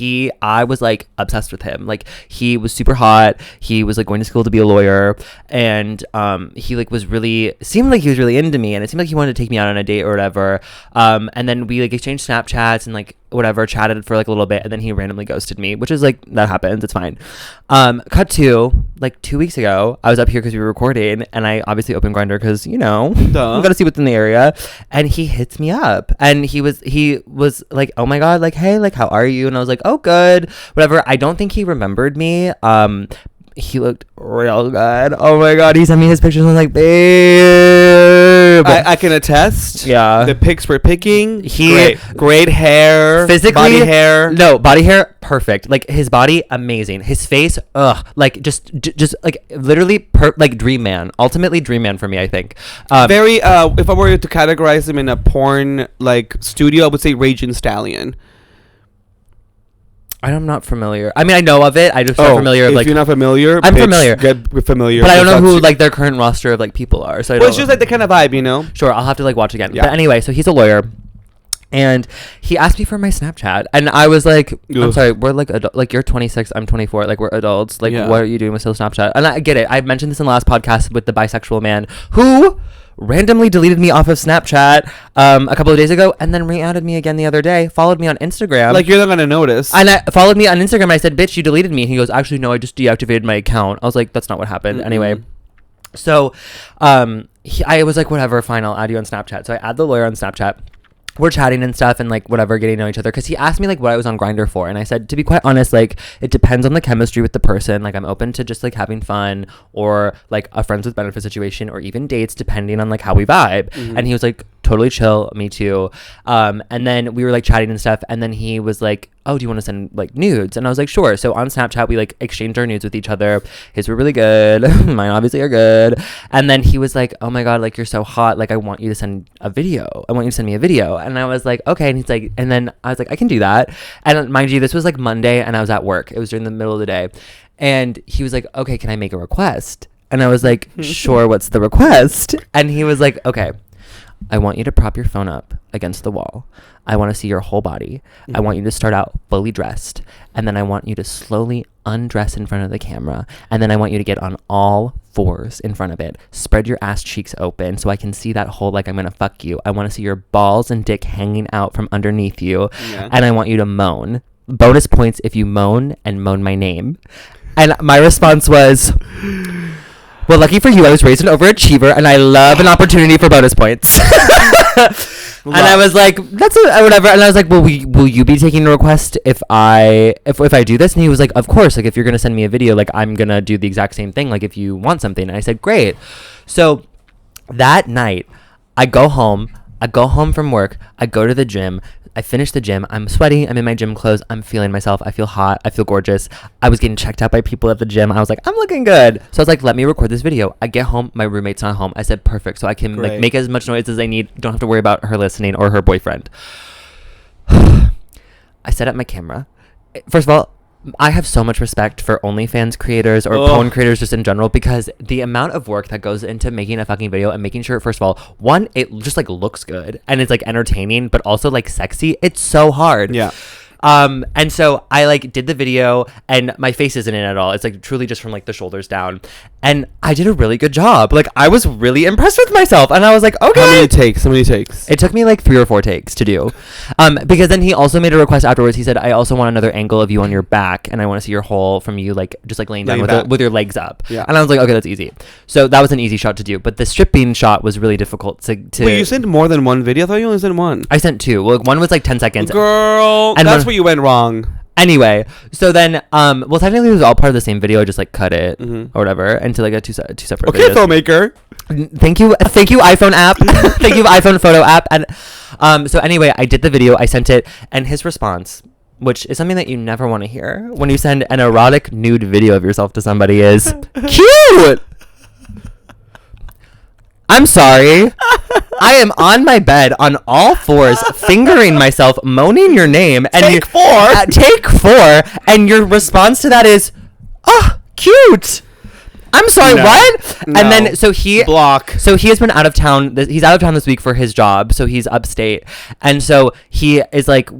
I was like obsessed with him. Like he was super hot. He was like going to school to be a lawyer, and he like seemed like he was really into me, and it seemed like he wanted to take me out on a date or whatever. And then we like exchanged Snapchats and like whatever, chatted for like a little bit, and then he randomly ghosted me, which is like, that happens, it's fine. Cut to like 2 weeks ago, I was up here because we were recording, and I obviously opened Grindr because, you know, I'm gonna see what's in the area, and he hits me up, and he was like, oh my god, like, hey, like, how are you? And I was like, oh, good, whatever. I don't think he remembered me. He looked real good. Oh my god, he sent me his pictures, and I was like, babe. I can attest. Yeah. The pics we're picking. Great hair. Physically. Body hair. No, body hair, perfect. Like, his body, amazing. His face, like, just like, literally, like, dream man. Ultimately, dream man for me, I think. Very, if I were to categorize him in a porn, like, studio, I would say Raging Stallion. I'm not familiar. I mean, I know of it. I just not familiar of, like... If you're not familiar, I'm familiar. Get familiar. But I don't know who, like, their current roster of, like, people are. So it's just, like, the kind of vibe, you know? Sure, I'll have to, like, watch again. Yeah. But anyway, so he's a lawyer. And he asked me for my Snapchat. And I was like, I'm sorry, we're, like, like, you're 26, I'm 24. Like, we're adults. Like, what are you doing with still Snapchat? And I get it. I mentioned this in the last podcast with the bisexual man who randomly deleted me off of Snapchat a couple of days ago, and then re-added me again the other day, followed me on Instagram. Like, you're not gonna notice. And I followed me on Instagram, and I said, bitch, you deleted me. And he goes, actually, no, I just deactivated my account. I was like, that's not what happened. Anyway, so I was like, whatever, fine, I'll add you on Snapchat. So I add the lawyer on Snapchat. We're chatting and stuff and like whatever, getting to know each other, because he asked me like what I was on Grindr for, and I said, to be quite honest, like it depends on the chemistry with the person. Like I'm open to just like having fun or like a friends with benefit situation or even dates depending on like how we vibe. And he was like, totally chill, me too. And then we were like chatting and stuff, and then he was like, oh, do you want to send like nudes? And I was like, sure. So on Snapchat we like exchanged our nudes with each other. His were really good. Mine obviously are good. And then he was like, oh my god, like you're so hot, like I want you to send a video. I want you to send me a video. And I was like, okay. And he's like, and then I was like, I can do that. And mind you, this was like Monday and I was at work. It was during the middle of the day. And he was like, okay, can I make a request? And I was like, sure, what's the request? And he was like, okay, I want you to prop your phone up against the wall. I want to see your whole body. I want you to start out fully dressed. And then I want you to slowly undress in front of the camera. And then I want you to get on all fours in front of it. Spread your ass cheeks open so I can see that whole, like, I'm going to fuck you. I want to see your balls and dick hanging out from underneath you. Yeah. And I want you to moan. Bonus points if you moan and moan my name. And my response was... Well, lucky for you, I was raised an overachiever, and I love an opportunity for bonus points. And I was like, that's whatever. And I was like, well, will you be taking a request if I do this? And he was like, of course. Like, if you're gonna send me a video, like, I'm gonna do the exact same thing. Like, if you want something. And I said, great. So that night, I go home from work. I go to the gym. I finish the gym. I'm sweaty. I'm in my gym clothes. I'm feeling myself. I feel hot. I feel gorgeous. I was getting checked out by people at the gym. I was like, I'm looking good. So I was like, let me record this video. I get home. My roommate's not home. I said, perfect. So I can like make as much noise as I need. Don't have to worry about her listening or her boyfriend. I set up my camera. First of all, I have so much respect for OnlyFans creators or porn creators just in general, because the amount of work that goes into making a fucking video and making sure, first of all, one, it just like looks good and it's like entertaining, but also like sexy. It's so hard. Yeah. And so I like did the video, and my face isn't in it at all. It's like truly just from like the shoulders down. And I did a really good job. Like, I was really impressed with myself, and I was like, okay. How many takes? It took me like 3 or 4 takes to do. Because then he also made a request afterwards. He said, I also want another angle of you on your back, and I want to see your hole from you, like just like laying down with your legs up. Yeah. And I was like, okay, that's easy. So that was an easy shot to do. But the stripping shot was really difficult to Wait, you sent more than one video? I thought you only sent one. I sent 2. Well, one was like 10 seconds. Girl, and that's where you went wrong. Anyway, so then, well, technically it was all part of the same video. I just like cut it or whatever into like two separate Okay, videos. filmmaker. Thank you, iPhone app. Thank you, iPhone photo app. And so anyway, I did the video. I sent it, and his response, which is something that you never want to hear when you send an erotic nude video of yourself to somebody, is cute. I'm sorry. I am on my bed on all fours, fingering myself, moaning your name. And take 4. Take 4. And your response to that is, oh, cute. I'm sorry, what? No. And then, so he... Block. So he has been out of town. He's out of town this week for his job. So he's upstate. And so he is like,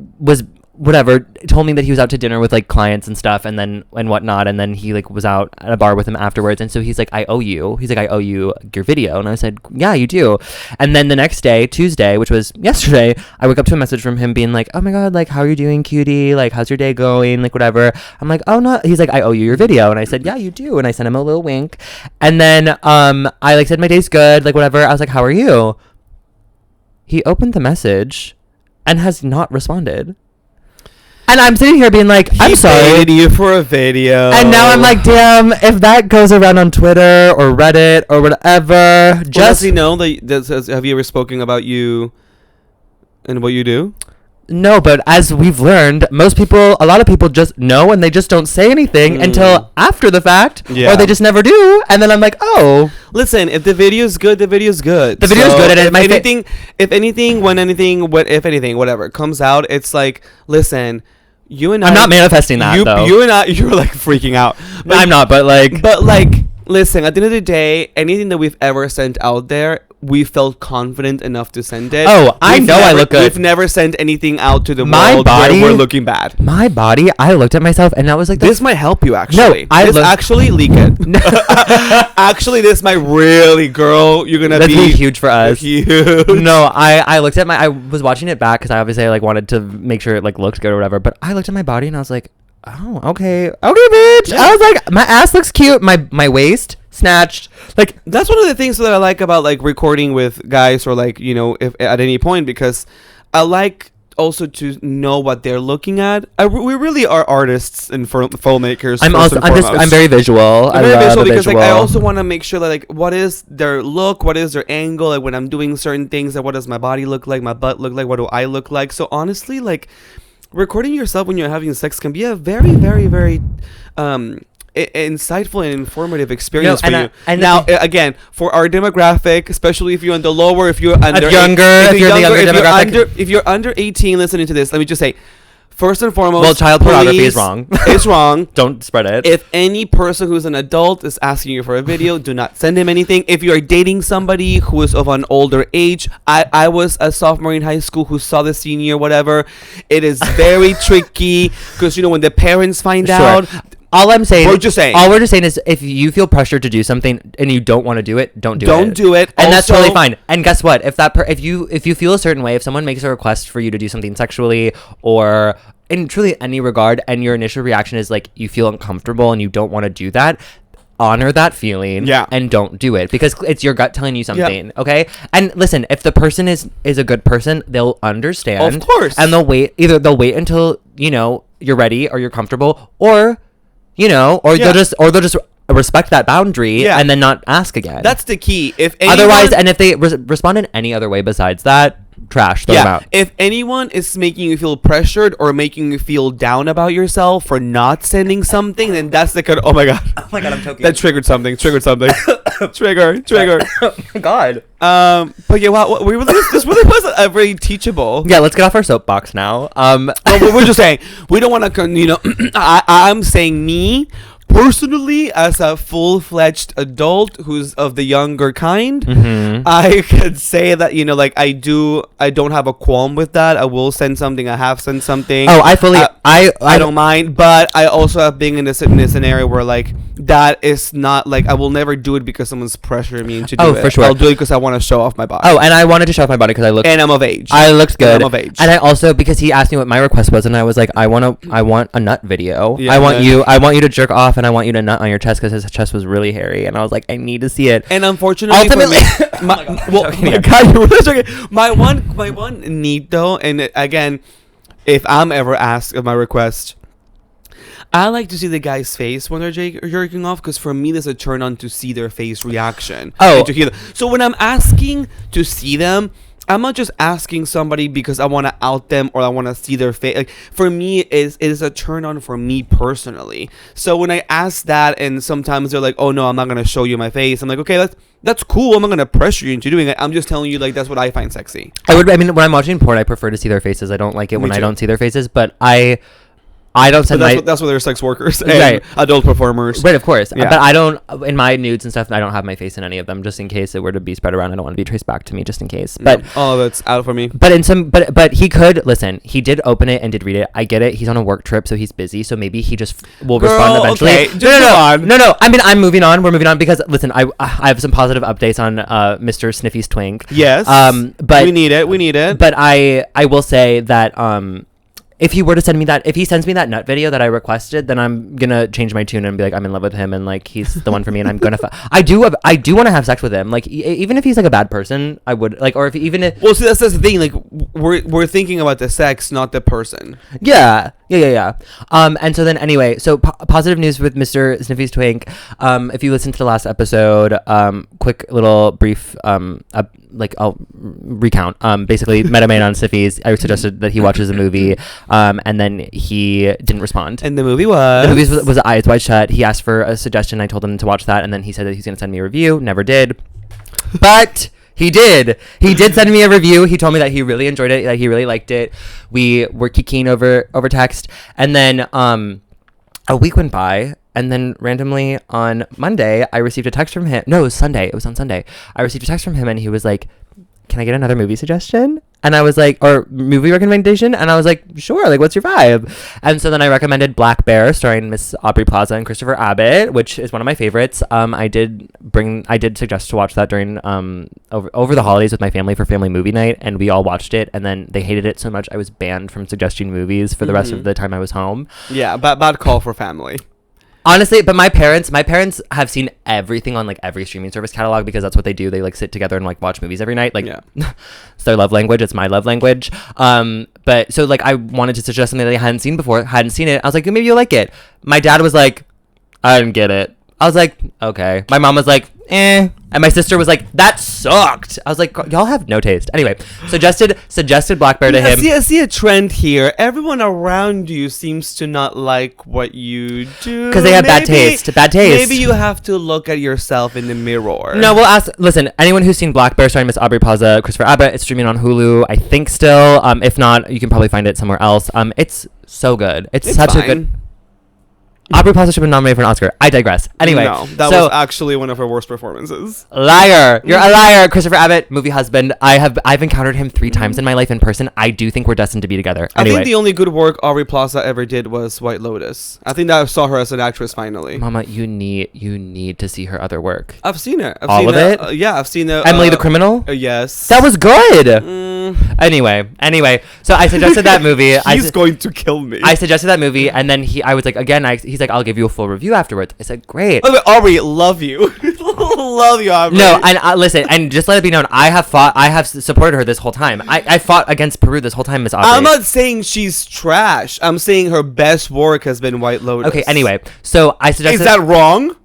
whatever, told me that he was out to dinner with like clients and stuff and whatnot, and then he like was out at a bar with him afterwards, and so he's like, I owe you your video. And I said, yeah, you do. And then the next day, Tuesday, which was yesterday, I woke up to a message from him being like, oh my god, like, how are you doing, cutie? Like, how's your day going? Like, whatever. I'm like, oh no. He's like, I owe you your video. And I said, yeah, you do. And I sent him a little wink. And then I like said, my day's good, like whatever. I was like, how are you? He opened the message and has not responded. And I'm sitting here being like, I'm sorry. He paid you for a video. And now I'm like, damn, if that goes around on Twitter or Reddit or whatever, just... Well, does he know that, have you ever spoken about you and what you do? No, but as we've learned, a lot of people just know and they just don't say anything until after the fact, or they just never do. And then I'm like, oh. Listen, if the video's good, the video's good. The video's good. And if anything, whatever comes out, it's like, listen, you and I... I'm not manifesting that, though. You and I, you're like freaking out. But I'm not, but like... But like, listen, at the end of the day, anything that we've ever sent out there, we felt confident enough to send it. Oh, I look good. We've never sent anything out to the world where we're looking bad. My body, I looked at myself and I was like... This might help you, actually. No, actually leak it. Actually, this might really, girl, you're going to be huge for us. Huge. No, I looked at I was watching it back because I obviously like wanted to make sure it like looked good or whatever. But I looked at my body and I was like, oh, okay, bitch. Yeah. I was like, my ass looks cute. My waist snatched. Like, that's one of the things that I like about like recording with guys, or like, you know, if at any point, because I like also to know what they're looking at. We really are artists and filmmakers. I'm very visual. I'm very visual because like I also want to make sure that like what is their look, what is their angle, like when I'm doing certain things, like what does my body look like, my butt look like, what do I look like. So honestly, like recording yourself when you're having sex can be a very, very, very insightful and informative experience for you. And now, again, for our demographic, especially if you're on the lower, if you're under, if you're under 18 listening to this, let me just say, first and foremost, well, child pornography is wrong. It's wrong. Don't spread it. If any person who's an adult is asking you for a video, do not send him anything. If you're dating somebody who is of an older age, I was a sophomore in high school who saw the senior, whatever. It is very tricky because, you know, when the parents find out. All we're just saying is if you feel pressured to do something and you don't want to do it, don't do it. And that's totally fine. And guess what? If you feel a certain way, if someone makes a request for you to do something sexually or in truly any regard, and your initial reaction is like you feel uncomfortable and you don't want to do that, honor that feeling and don't do it because it's your gut telling you something. Okay. And listen, if the person is a good person, they'll understand, of course, and they'll wait until you're ready or you're comfortable, or they'll just respect that boundary and then not ask again. That's the key. If otherwise, and if they respond in any other way besides that, trash, throw them out. If anyone is making you feel pressured or making you feel down about yourself for not sending something, then that's the kind of, oh my god, I'm choking. That triggered something. Trigger. Oh my god. But yeah, wow, this really was very teachable. Yeah, let's get off our soapbox now. Well, we're just saying we don't want to, I'm saying me personally, as a full-fledged adult who's of the younger kind, I could say that I don't have a qualm with that. I will send something. I have sent something. Oh, I don't mind, but I also have been in a scenario where that is not I will never do it because someone's pressuring me into do it. For sure. I'll do it because I want to show off my body. Oh, and I wanted to show off my body because I looked, and I'm of age. I looked good. And I'm of age. And I also, because he asked me what my request was, and I was like, I want a nut video. I want you to jerk off, and I want you to nut on your chest because his chest was really hairy, and I was like, I need to see it. And unfortunately, ultimately, my one need though, and again, if I'm ever asked of my request, I like to see the guy's face when they're jerking off, because for me, there's a turn on to see their face reaction. Oh, and to hear them. So when I'm asking to see them, I'm not just asking somebody because I want to out them or I want to see their face. For me, it is a turn on for me personally. So when I ask that, and sometimes they're like, "Oh no, I'm not gonna show you my face," I'm like, "Okay, that's cool. I'm not gonna pressure you into doing it. I'm just telling you that's what I find sexy." I mean, when I'm watching porn, I prefer to see their faces. I don't like it when I don't see their faces, but I don't send that's what they're sex workers and right. adult performers. Right, of course. Yeah. But I don't, in my nudes and stuff, I don't have my face in any of them, just in case it were to be spread around. I don't want to be traced back to me, just in case. But that's out for me. But he could listen. He did open it and did read it. I get it. He's on a work trip, so he's busy. So maybe he just will respond eventually. Okay. No. I mean, I'm moving on. We're moving on because listen, I have some positive updates on Mr. Sniffy's twink. Yes. But we need it. But I will say that if he were to send me that, if he sends me that nut video that I requested, then I'm gonna change my tune and be like, I'm in love with him and he's the one for me, and I'm gonna. I do want to have sex with him. Even if he's a bad person, I would or if even if. Well, see, that's the thing. We're thinking about the sex, not the person. Yeah. And so then anyway, so positive news with Mr. Sniffy's twink. If you listen to the last episode, quick little brief, I'll recount. Basically, met a man on Sniffy's. I suggested that he watches a movie, and then he didn't respond. And the movie was Eyes Wide Shut. He asked for a suggestion. I told him to watch that, and then he said that he's going to send me a review. Never did, but. He did send me a review. He told me that he really enjoyed it, that he really liked it. We were kikiing over text, and then a week went by, and then randomly on Monday, I received a text from him. No, it was Sunday. It was on Sunday. I received a text from him, and he was like, "Can I get another movie suggestion?" And I was like, or movie recommendation? And I was like, sure, what's your vibe? And so then I recommended Black Bear, starring Miss Aubrey Plaza and Christopher Abbott, which is one of my favorites. I did suggest to watch that during over the holidays with my family for family movie night, and we all watched it, and then they hated it so much I was banned from suggesting movies for the rest of the time I was home. Yeah, bad call for family. Honestly, but my parents have seen everything on every streaming service catalog, because that's what they do. They sit together and watch movies every night. It's their love language. It's my love language. But so I wanted to suggest something that they hadn't seen before. Hadn't seen it. I was like, maybe you'll like it. My dad was like, I didn't get it. I was like, okay. My mom was like, eh. And my sister was like, that sucked. I was like, y'all have no taste. Anyway, suggested Black Bear to him. I see a trend here. Everyone around you seems to not like what you do. Because they have bad taste. Maybe you have to look at yourself in the mirror. No, listen, anyone who's seen Black Bear starring Miss Aubrey Plaza, Christopher Abbott, it's streaming on Hulu, I think still. If not, you can probably find it somewhere else. It's so good. It's such fine. a good... Aubrey Plaza should have been nominated for an Oscar. I digress. Anyway. No, that was actually one of her worst performances. Liar. You're a liar. Christopher Abbott, movie husband. I've encountered him 3 times in my life in person. I do think we're destined to be together. Anyway. I think the only good work Aubrey Plaza ever did was White Lotus. I think that I saw her as an actress finally. Mama, you need to see her other work. I've seen it. All of it? Yeah, I've seen it. Emily the Criminal? Yes. That was good. Anyway, so I suggested that movie. He's going to kill me. I suggested that movie, and then I was like, he's like, I'll give you a full review afterwards. I said, great. Oh, wait, Aubrey, love you. Love you, Aubrey. No, and listen, and just let it be known, I have supported her this whole time. I fought against Peru this whole time, Miss Aubrey. I'm not saying she's trash. I'm saying her best work has been White Lotus. Okay, anyway, so I suggested... Is that wrong?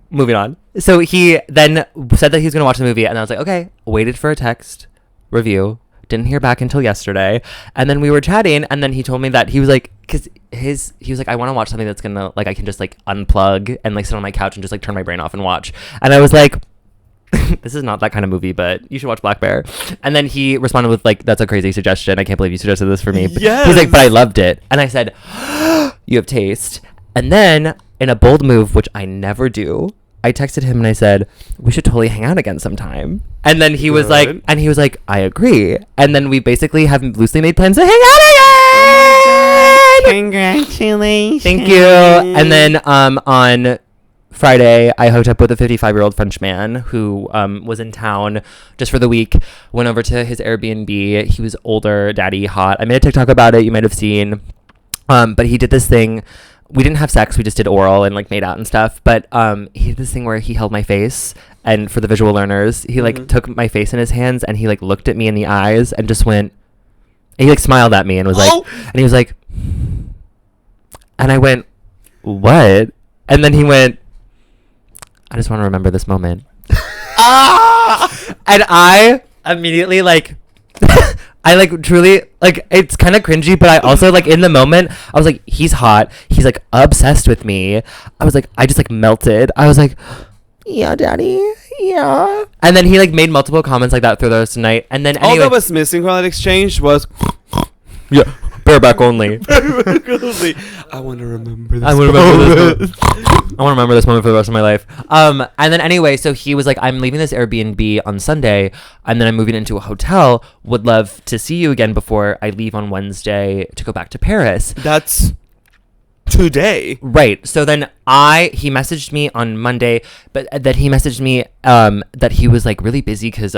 Moving on. So he then said that he was going to watch the movie, and I was like, okay, waited for a text review. Didn't hear back until yesterday. And then we were chatting, and then he told me that he was like, because he was like, I want to watch something that's going to, like, I can just, like, unplug and, like, sit on my couch and just, like, turn my brain off and watch. And I was like... this is not that kind of movie, but you should watch Black Bear. And then he responded with like, that's a crazy suggestion. I can't believe you suggested this for me. Yes. He's like, but I loved it. And I said, you have taste. And then in a bold move, which I never do, I texted him and I said, we should totally hang out again sometime. And then he was like, I agree. And then we basically have loosely made plans to hang out again. Congratulations. Thank you. And then on Friday, I hooked up with a 55-year-old Frenchman who was in town just for the week. Went over to his Airbnb. He was older, daddy, hot. I made a TikTok about it. You might have seen. But he did this thing. We didn't have sex. We just did oral and like made out and stuff. But he did this thing where he held my face. And for the visual learners, he like took my face in his hands and he like looked at me in the eyes and just went. And he like smiled at me and was like, and he was like, and I went, what? And then he went, I just want to remember this moment. And I immediately like, I like truly like, it's kind of cringy, but I also like in the moment, I was like, he's hot. He's like obsessed with me. I was like, I just like melted. I was like, yeah, daddy. Yeah. And then he like made multiple comments like that through the rest of the night. And then anyway, all that was missing from that exchange was... yeah. Bareback only. I want to remember this. I want to remember this moment for the rest of my life. And then anyway, so he was like, I'm leaving this Airbnb on Sunday, and then I'm moving into a hotel. Would love to see you again before I leave on Wednesday to go back to Paris. That's today. Right. So then he messaged me on Monday, but that he messaged me that he was like really busy because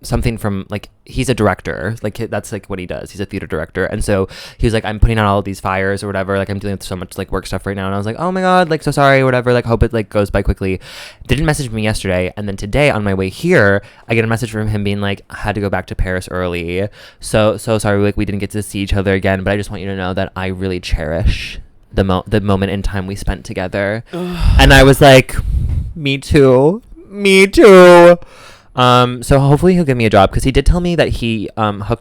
something from like, he's a director, like that's like what he does. He's a theater director. And so he was like, I'm putting out all of these fires or whatever. Like I'm dealing with so much like work stuff right now. And I was like, oh my God, like so sorry or whatever. Like hope it like goes by quickly. Didn't message me yesterday. And then today on my way here, I get a message from him being like, I had to go back to Paris early. So sorry. Like we didn't get to see each other again, but I just want you to know that I really cherish the moment in time we spent together. And I was like, me too. So hopefully he'll give me a job, because he did tell me that he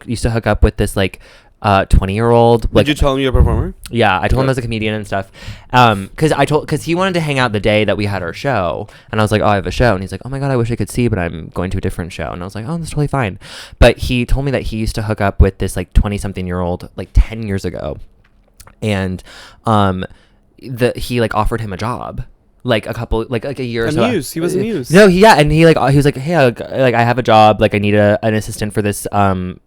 used to hook up with this like 20-year-old. Like, did you tell him you're a performer? Yeah, I told him I was a comedian and stuff. Because he wanted to hang out the day that we had our show, and I was like, oh, I have a show, and he's like, oh my God, I wish I could see, but I'm going to a different show. And I was like, oh, that's totally fine. But he told me that he used to hook up with this like 20-something-year-old like 10 years ago. And he like offered him a job like a year or so. Muse. He was a Muse. No, and he was like, hey, I have a job, like I need an assistant for this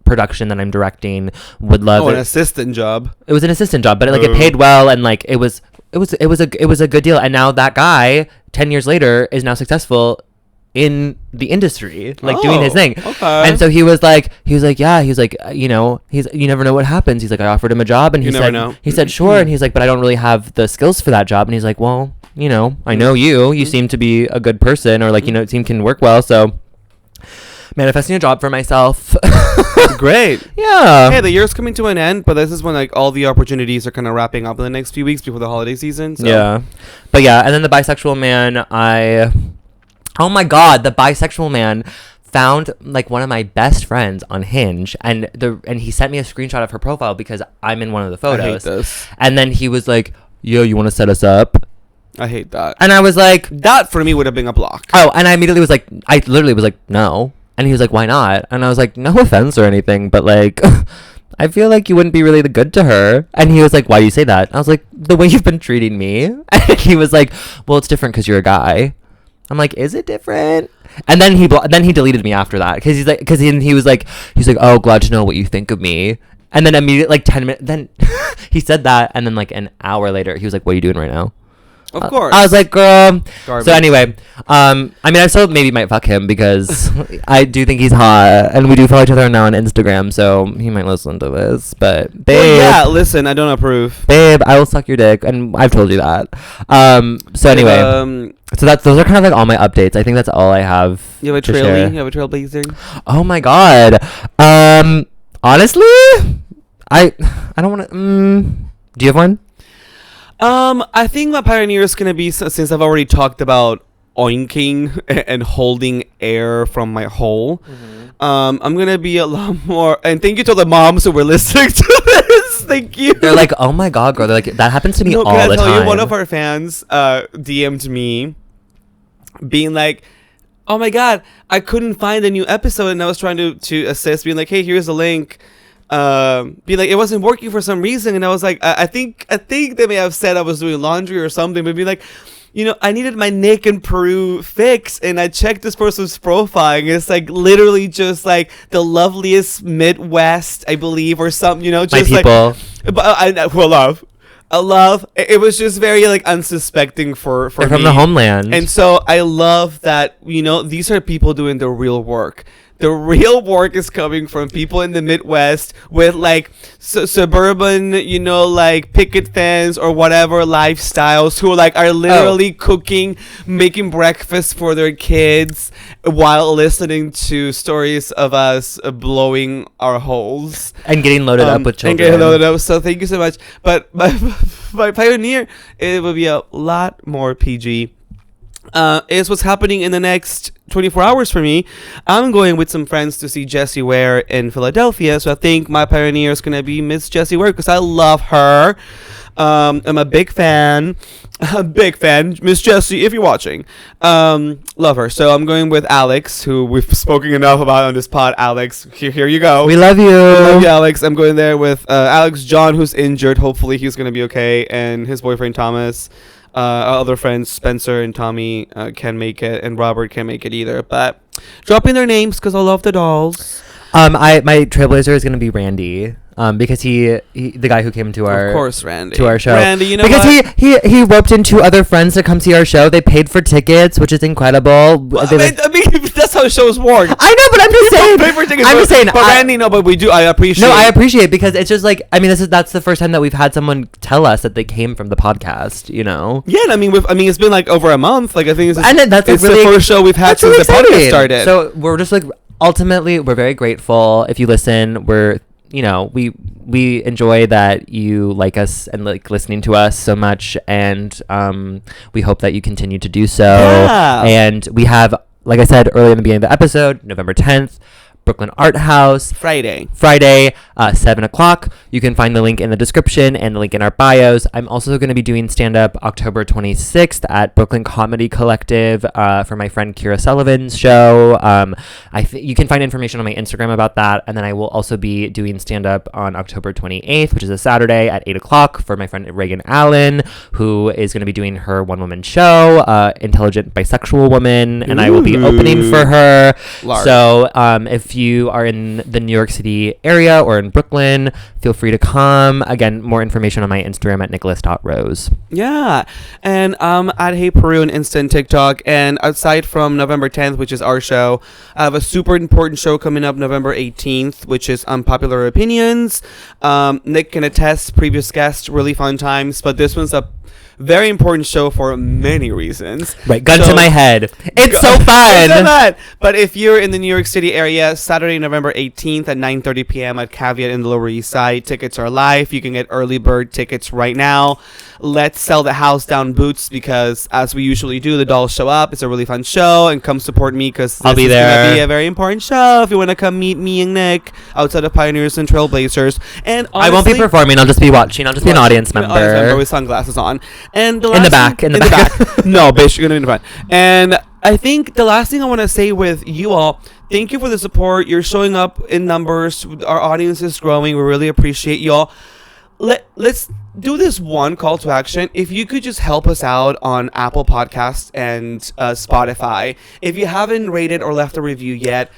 production that I'm directing. Would love an assistant job. It was an assistant job, but it paid well, and like it was a good deal. And now that guy 10 years later is now successful in the industry, like doing his thing. Okay. And so he was like, yeah, he's like, you never know what happens. He's like, I offered him a job, and he said sure, and he's like, but I don't really have the skills for that job. And he's like, well, I know you seem to be a good person, or like, it seem can work well. So manifesting a job for myself. Great. Yeah. Hey, the year's coming to an end, but this is when like all the opportunities are kind of wrapping up in the next few weeks before the holiday season. So. Yeah. But yeah, and then the bisexual man, oh my God, the bisexual man found like one of my best friends on Hinge, and he sent me a screenshot of her profile because I'm in one of the photos. I hate this. And then he was like, yo, you want to set us up? I hate that. And I was like, that for me would have been a block. Oh, and I immediately was like, I literally was like, no. And he was like, why not? And I was like, no offense or anything, but like, I feel like you wouldn't be really good to her. And he was like, why do you say that? I was like, the way you've been treating me. And he was like, well, it's different because you're a guy. I'm like, is it different? And then he deleted me after that, because he was like, oh, glad to know what you think of me. And then immediately, like 10 minutes, then he said that, and then like an hour later, he was like, what are you doing right now? Of course. I was like, girl. Garbage. So anyway, I mean, I still maybe might fuck him because I do think he's hot, and we do follow each other now on Instagram, so he might listen to this. But babe, well, yeah, listen, I don't approve. Babe, I will suck your dick, and I've told you that. So anyway, so those are kind of like all my updates. I think that's all I have. You have a trail. You have a trailblazer. Oh my god. Honestly, I don't want to. Do you have one? I think my pioneer is gonna be, since I've already talked about oinking and holding air from my hole. Mm-hmm. I'm gonna be a lot more. And thank you to the moms who were listening to this. Thank you. They're like, oh my god, girl. They're like, that happens to me all the time. Can I tell you, one of our fans DM'd me, being like, oh my god, I couldn't find a new episode, and I was trying to assist, being like, hey, here's a link. Be like, it wasn't working for some reason, and I was like, I think they may have said I was doing laundry or something, but be like, you know, I needed my Nick in Peru fix, and I checked this person's profile, and it's like literally just like the loveliest Midwest, I believe, or something, you know, just my people. Like, but I love. It was just very like unsuspecting for They're me. from the homeland, and so I love that, you know, these are people doing the real work. The real work is coming from people in the Midwest with like suburban, you know, like picket fence or whatever lifestyles, who like are literally cooking, making breakfast for their kids while listening to stories of us blowing our holes and getting loaded up with children. And getting loaded up. So thank you so much. But my pioneer, it will be a lot more PG. Is what's happening in the next 24 hours for me. I'm going with some friends to see Jessie Ware in Philadelphia, so I think my pioneer is going to be Miss Jessie Ware because I love her. I'm a big fan. Miss Jessie, if you're watching. Love her. So I'm going with Alex, who we've spoken enough about on this pod. Alex, here you go. We love you. We love you, Alex. I'm going there with Alex John, who's injured. Hopefully he's going to be okay, and his boyfriend Thomas. Our other friends Spencer and Tommy can make it, and Robert can't make it either. But dropping their names because I love the dolls. My trailblazer is gonna be Randy. Because he the guy who came to our, of course, Randy, to our show. Randy, you know because what? he roped in 2 other friends to come see our show. They paid for tickets, which is incredible. Well, I mean, that's how shows work. I know, but I'm just saying. Pay for tickets, I'm just saying. But Randy, no, but we do. I appreciate. No, I appreciate because it's just like, I mean, that's the first time that we've had someone tell us that they came from the podcast. You know. Yeah, and I mean, it's been like over a month. Like I think it's really, the first show we've had since the podcast started. So we're just like, ultimately, we're very grateful. If you listen, you know, we enjoy that you like us and like listening to us so much, and we hope that you continue to do so. Yeah. And we have, like I said earlier in the beginning of the episode, November 10th, Brooklyn Art House. Friday, 7 o'clock. You can find the link in the description and the link in our bios. I'm also going to be doing stand-up October 26th at Brooklyn Comedy Collective for my friend Kira Sullivan's show. You can find information on my Instagram about that. And then I will also be doing stand-up on October 28th, which is a Saturday at 8 o'clock for my friend Reagan Allen, who is going to be doing her one-woman show, Intelligent Bisexual Woman, and I will be opening for her. Large. So if you are in the New York City area or in Brooklyn, feel free to come. Again, more information on my Instagram at nicholas.rose. Yeah, and at Hey Peru on Insta and TikTok. And aside from November 10th, which is our show, I have a super important show coming up November 18th, which is Unpopular Opinions. Nick can attest, previous guest, really fun times, but this one's a very important show for many reasons. Right, gun to my head. It's so fun. But if you're in the New York City area, Saturday, November 18th at 9:30 p.m. at Caveat in the Lower East Side. Tickets are live. You can get early bird tickets right now. Let's sell the house down boots because, as we usually do, the dolls show up. It's a really fun show, and come support me because I'll be there. It's going to be a very important show. If you want to come meet me and Nick outside of Pioneers and Trailblazers. And honestly, I won't be performing. I'll just be watching. I'll just be an audience member with sunglasses on. And in the back. No, bitch, you're going to be in the front. And I think the last thing I want to say with you all, thank you for the support. You're showing up in numbers. Our audience is growing. We really appreciate y'all. Let's do this one call to action. If you could just help us out on Apple Podcasts and Spotify. If you haven't rated or left a review yet,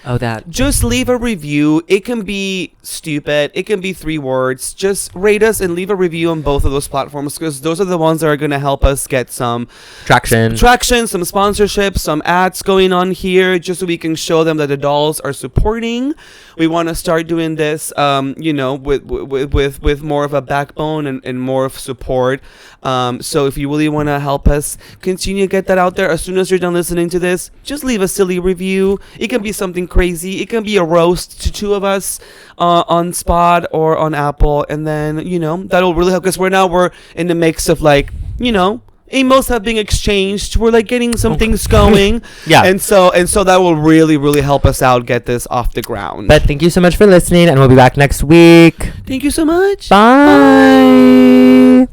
just leave a review. It can be stupid. It can be 3 words. Just rate us and leave a review on both of those platforms, because those are the ones that are going to help us get some traction, some sponsorships, some ads going on here, just so we can show them that the dolls are supporting. We want to start doing this, with more of a backbone and more of support. So if you really want to help us continue to get that out there, as soon as you're done listening to this, just leave a silly review. It can be something crazy. It can be a roast to 2 of us on Spot or on Apple, and then that'll really help, because we're in the mix of emails have been exchanged. We're getting some things going. Yeah. And so that will really, really help us out get this off the ground. But thank you so much for listening, and we'll be back next week. Thank you so much. Bye.